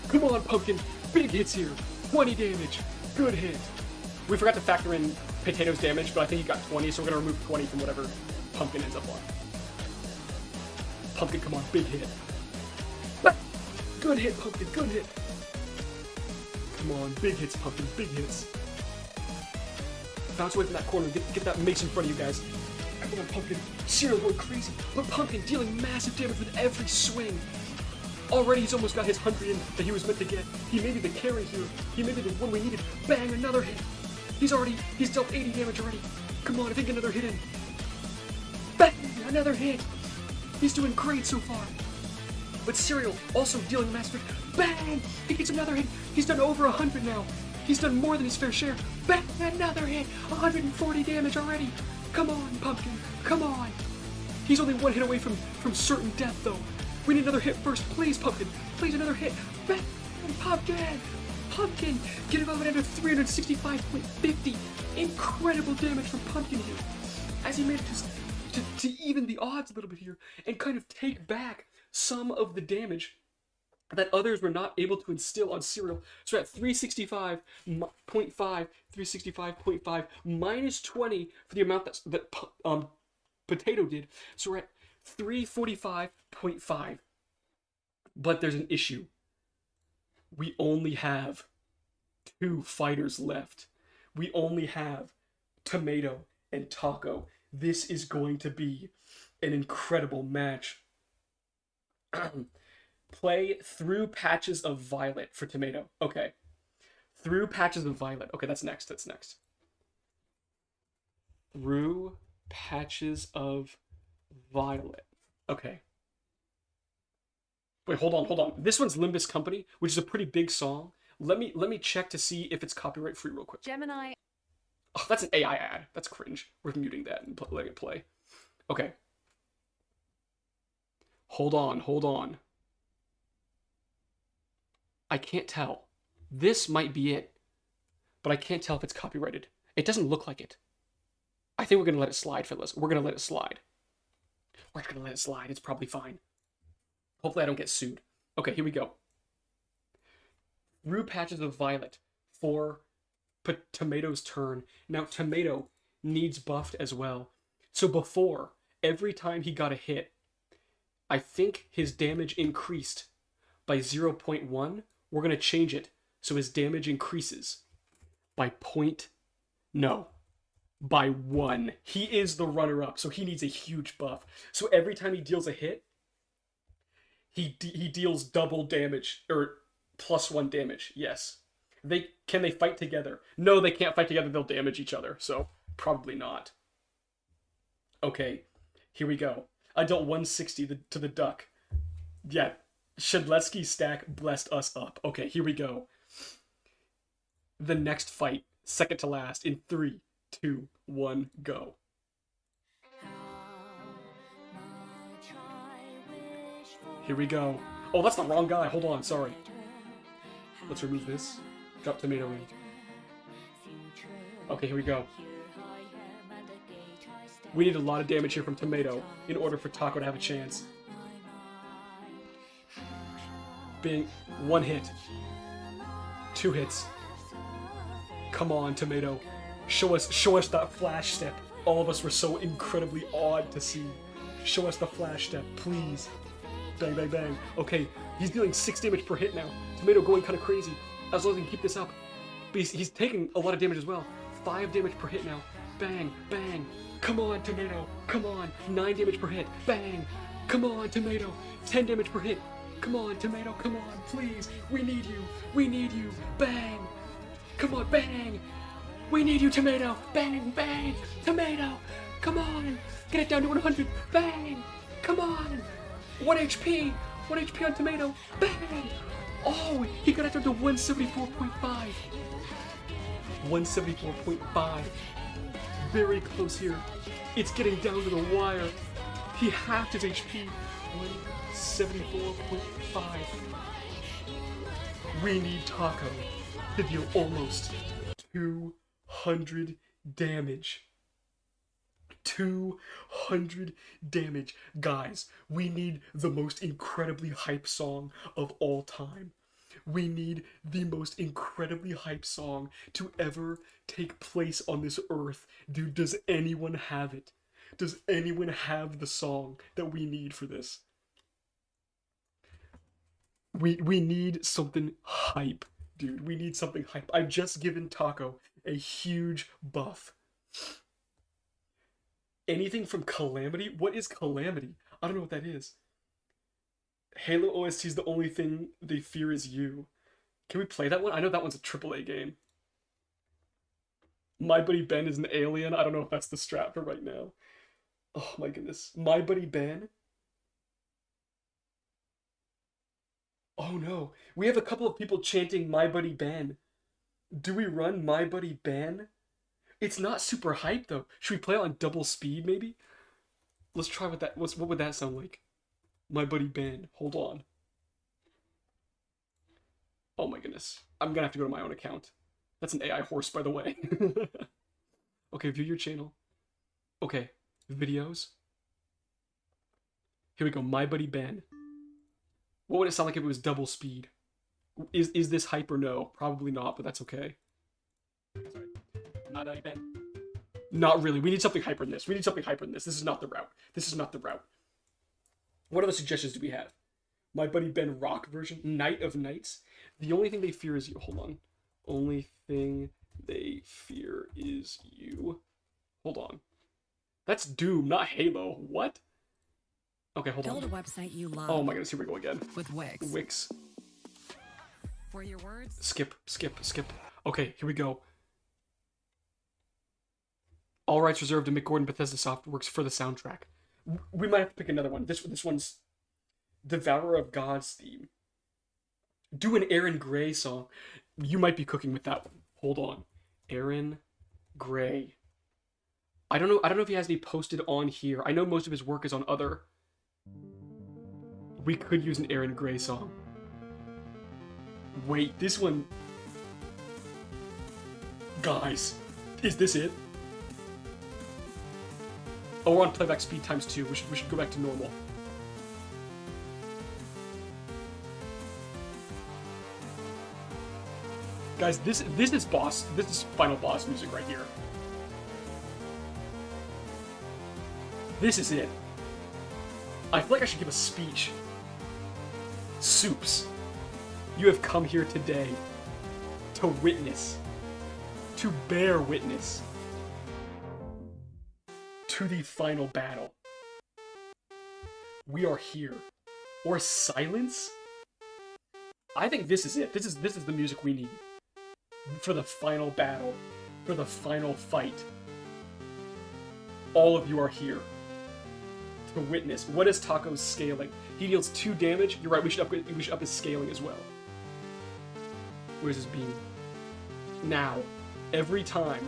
Come on, Pumpkin. Big hits here. 20 damage. Good hit. We forgot to factor in Potato's damage, but I think he got 20, so we're gonna remove 20 from whatever Pumpkin ends up on. Pumpkin, come on. Big hit. Good hit, Pumpkin. Good hit. Come on. Big hits, Pumpkin. Big hits. Bounce away from that corner. Get that mace in front of you guys. Come on, Pumpkin. Cereal going crazy. But Pumpkin dealing massive damage with every swing. Already he's almost got his 100 in that he was meant to get. He may be the carry here. He may be the one we needed. Bang, another hit. He's dealt 80 damage already. Come on, I think another hit in. Bang, another hit. He's doing great so far. But Cereal also dealing massive. Bang, he gets another hit. He's done over 100 now. He's done more than his fair share. Bang, another hit. 140 damage already. Come on, Pumpkin. Come on. He's only one hit away from certain death, though. We need another hit first. Please, Pumpkin. Please, another hit. Bang, Pumpkin. Pumpkin. Get him out under 365.50. Incredible damage from Pumpkin here. As he managed to even the odds a little bit here and kind of take back some of the damage that others were not able to instill on Cereal. So we're at 365.5, 365.5 minus 20 for the amount that Potato did. So we're at 345.5. But there's an issue. We only have 2 fighters left. We only have Tomato and Taco. This is going to be an incredible match. Play Through Patches of Violet for Tomato. Okay. Through Patches of Violet. Okay, that's next. That's next. Through Patches of Violet. Okay. Wait, hold on. This one's Limbus Company, which is a pretty big song. Let me check to see if it's copyright free real quick. Gemini. Oh, that's an AI ad. That's cringe. We're muting that and letting it play. Okay. Hold on. I can't tell. This might be it, but I can't tell if it's copyrighted. It doesn't look like it. I think we're going to let it slide, fellas. We're going to let it slide. We're going to let it slide. It's probably fine. Hopefully I don't get sued. Okay, here we go. Through Patches of Violet for Tomato's turn. Now, Tomato needs buffed as well. So before, every time he got a hit, I think his damage increased by 0.1. We're going to change it so his damage increases by by 1. He is the runner-up, so he needs a huge buff. So every time he deals a hit, he deals double damage, or +1 damage, yes. Can they fight together? No, they can't fight together, they'll damage each other, so probably not. Okay, here we go. I dealt 160 to the duck. Yeah, Shedletsky's stack blessed us up. Okay, here we go. The next fight, second to last, in 3, 2, 1, go. Here we go. Oh, that's the wrong guy. Hold on, sorry. Let's remove this. Drop tomato in. Okay, here we go. We need a lot of damage here from Tomato in order for Taco to have a chance. Bing. 1 hit. 2 hits. Come on, Tomato. Show us that flash step. All of us were so incredibly awed to see. Show us the flash step, please. Bang, bang, bang. Okay, he's dealing 6 damage per hit now. Tomato going kind of crazy. As long as he can keep this up. But he's taking a lot of damage as well. 5 damage per hit now. Bang, bang. Come on, Tomato. Come on. 9 damage per hit. Bang. Come on, Tomato. 10 damage per hit. Come on, Tomato. Come on, please. We need you. We need you. Bang. Come on, bang. We need you, Tomato. Bang, bang. Tomato. Come on. Get it down to 100. Bang. Come on. 1 HP. 1 HP on Tomato. Bang. Oh, he got it down to 174.5. 174.5. Very close here. It's getting down to the wire. He halved his HP. 174.5. We need Taco to deal almost 200 damage. 200 damage. Guys, we need the most incredibly hype song of all time. We need the most incredibly hype song to ever take place on this earth. Dude, does anyone have it? Does anyone have the song that we need for this? We need something hype, dude. We need something hype. I've just given Taco a huge buff. Anything from Calamity? What is Calamity? I don't know what that is. Halo OST is the only thing they fear is you. Can we play that one? I know that one's a AAA game. My Buddy Ben is an alien. I don't know if that's the strat for right now. Oh my goodness. My Buddy Ben? Oh no. We have a couple of people chanting My Buddy Ben. Do we run My Buddy Ben? It's not super hype though. Should we play it on double speed maybe? Let's try what that what would that sound like? My Buddy Ben. Hold on. Oh my goodness. I'm gonna have to go to my own account. That's an AI horse, by the way. Okay, view your channel. Okay, videos. Here we go, My Buddy Ben. What would it sound like if it was double speed? Is this hype or no? Probably not, but that's okay. Sorry. My Buddy Ben. Not really. We need something hyper than this. We need something hyper than this. This is not the route. This is not the route. What other suggestions do we have? My Buddy Ben rock version. Night of Nights. The only thing they fear is you. Hold on. Only thing they fear is you. Hold on. That's Doom, not Halo. What? Okay, hold on. Build a website you love. Oh my goodness, here we go again. With Wix. Wix. For your words. Skip, skip, skip. Okay, here we go. All rights reserved to Mick Gordon Bethesda Softworks for the soundtrack. We might have to pick another one. This one's Devourer of God's theme. Do an Aaron Gray song. You might be cooking with that one. Hold on. Aaron Gray. I don't know if he has any posted on here. I know most of his work is on other. We could use an Aaron Gray song. Wait, this one. Guys, is this it? Oh, we're on playback speed times 2. We should go back to normal. Guys, this is final boss music right here. This is it. I feel like I should give a speech. Soups, you have come here today to witness, to bear witness to the final battle. We are here. Or silence? I think this is it. This is the music we need for the final battle, for the final fight. All of you are here to witness. What is Taco's scaling? He deals 2 damage. You're right, we should up his scaling as well. Where's his beam? Now, every time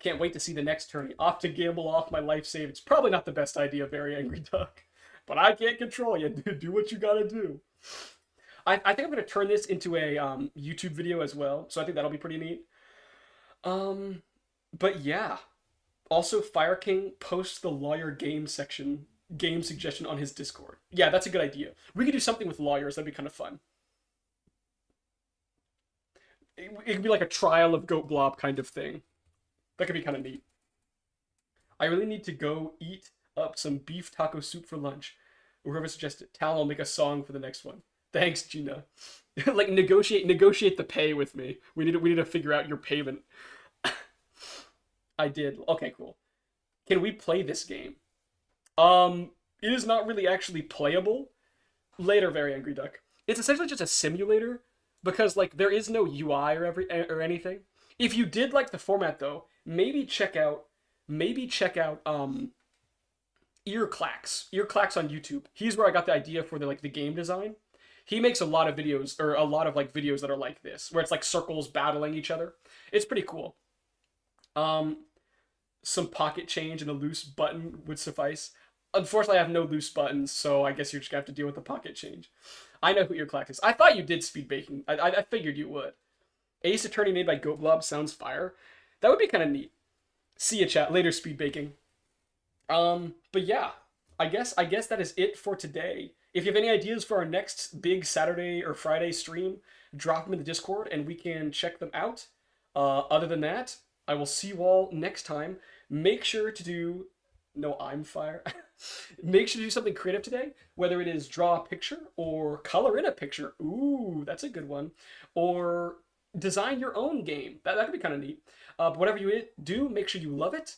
Can't wait to see the next tourney. Off to gamble off my life savings. Probably not the best idea, Very Angry Duck. But I can't control you. Do what you gotta do. I think I'm gonna turn this into a YouTube video as well, so I think that'll be pretty neat. But yeah. Also, Fire King posts the lawyer game suggestion on his Discord. Yeah, that's a good idea. We could do something with lawyers. That'd be kind of fun. It could be like a trial of GoatBlob kind of thing. That could be kind of neat. I really need to go eat up some beef taco soup for lunch. Whoever suggested, Tal, I'll make a song for the next one. Thanks, Gina. Like negotiate the pay with me. We need to figure out your payment. I did. Okay, cool. Can we play this game? It is not really actually playable. Later, Very Angry Duck. It's essentially just a simulator because like there is no UI or anything. If you did like the format though, maybe check out Earclacks. Earclacks on YouTube. He's where I got the idea for the game design. He makes a lot of videos videos that are like this, where it's like circles battling each other. It's pretty cool. Some pocket change and a loose button would suffice. Unfortunately, I have no loose buttons, so I guess you're just gonna have to deal with the pocket change. I know who Earclacks is. I thought you did speed baking. I figured you would. Ace Attorney made by GoatBlob sounds fire. That would be kind of neat. See ya, chat. Later, speed baking. But yeah, I guess that is it for today. If you have any ideas for our next big Saturday or Friday stream, drop them in the Discord and we can check them out. Other than that, I will see you all next time. Make sure to do... No, I'm fire. Make sure to do something creative today, whether it is draw a picture or color in a picture. Ooh, that's a good one. Or design your own game. That could be kind of neat. But whatever you do, make sure you love it.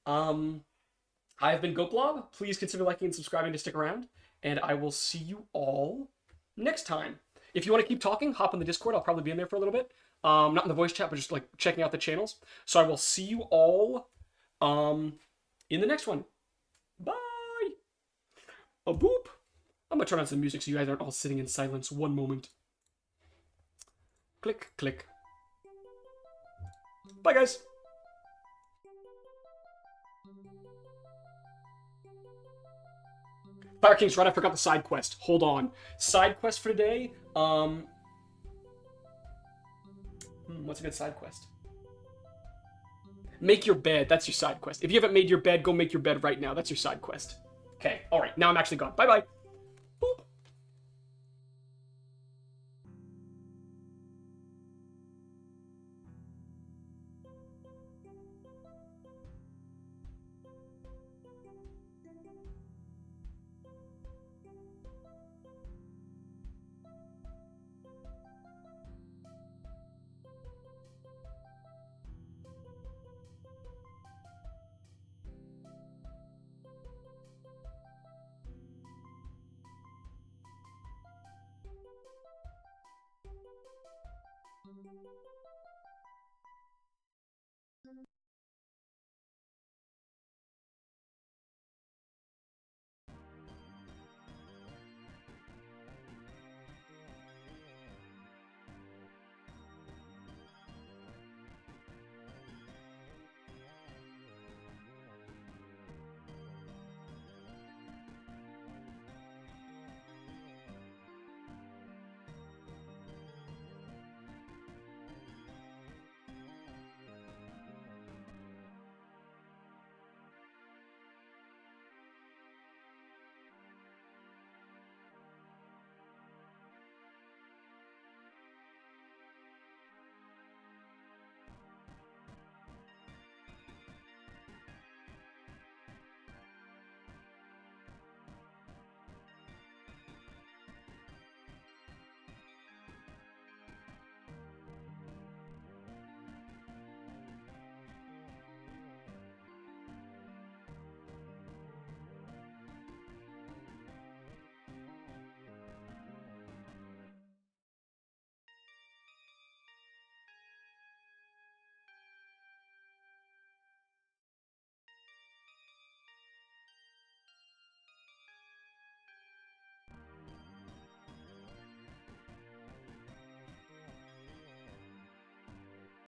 I've been GoatBlob. Please consider liking and subscribing to stick around. And I will see you all next time. If you want to keep talking, hop on the Discord. I'll probably be in there for a little bit. Not in the voice chat, but just like checking out the channels. So I will see you all in the next one. Bye. A boop. I'm gonna turn on some music so you guys aren't all sitting in silence. One moment. Click, click. Bye, guys. Fire King's right, I forgot the side quest. Hold on. Side quest for today. What's a good side quest? Make your bed. That's your side quest. If you haven't made your bed, go make your bed right now. That's your side quest. Okay. All right. Now I'm actually gone. Bye-bye. Boop. Thank you.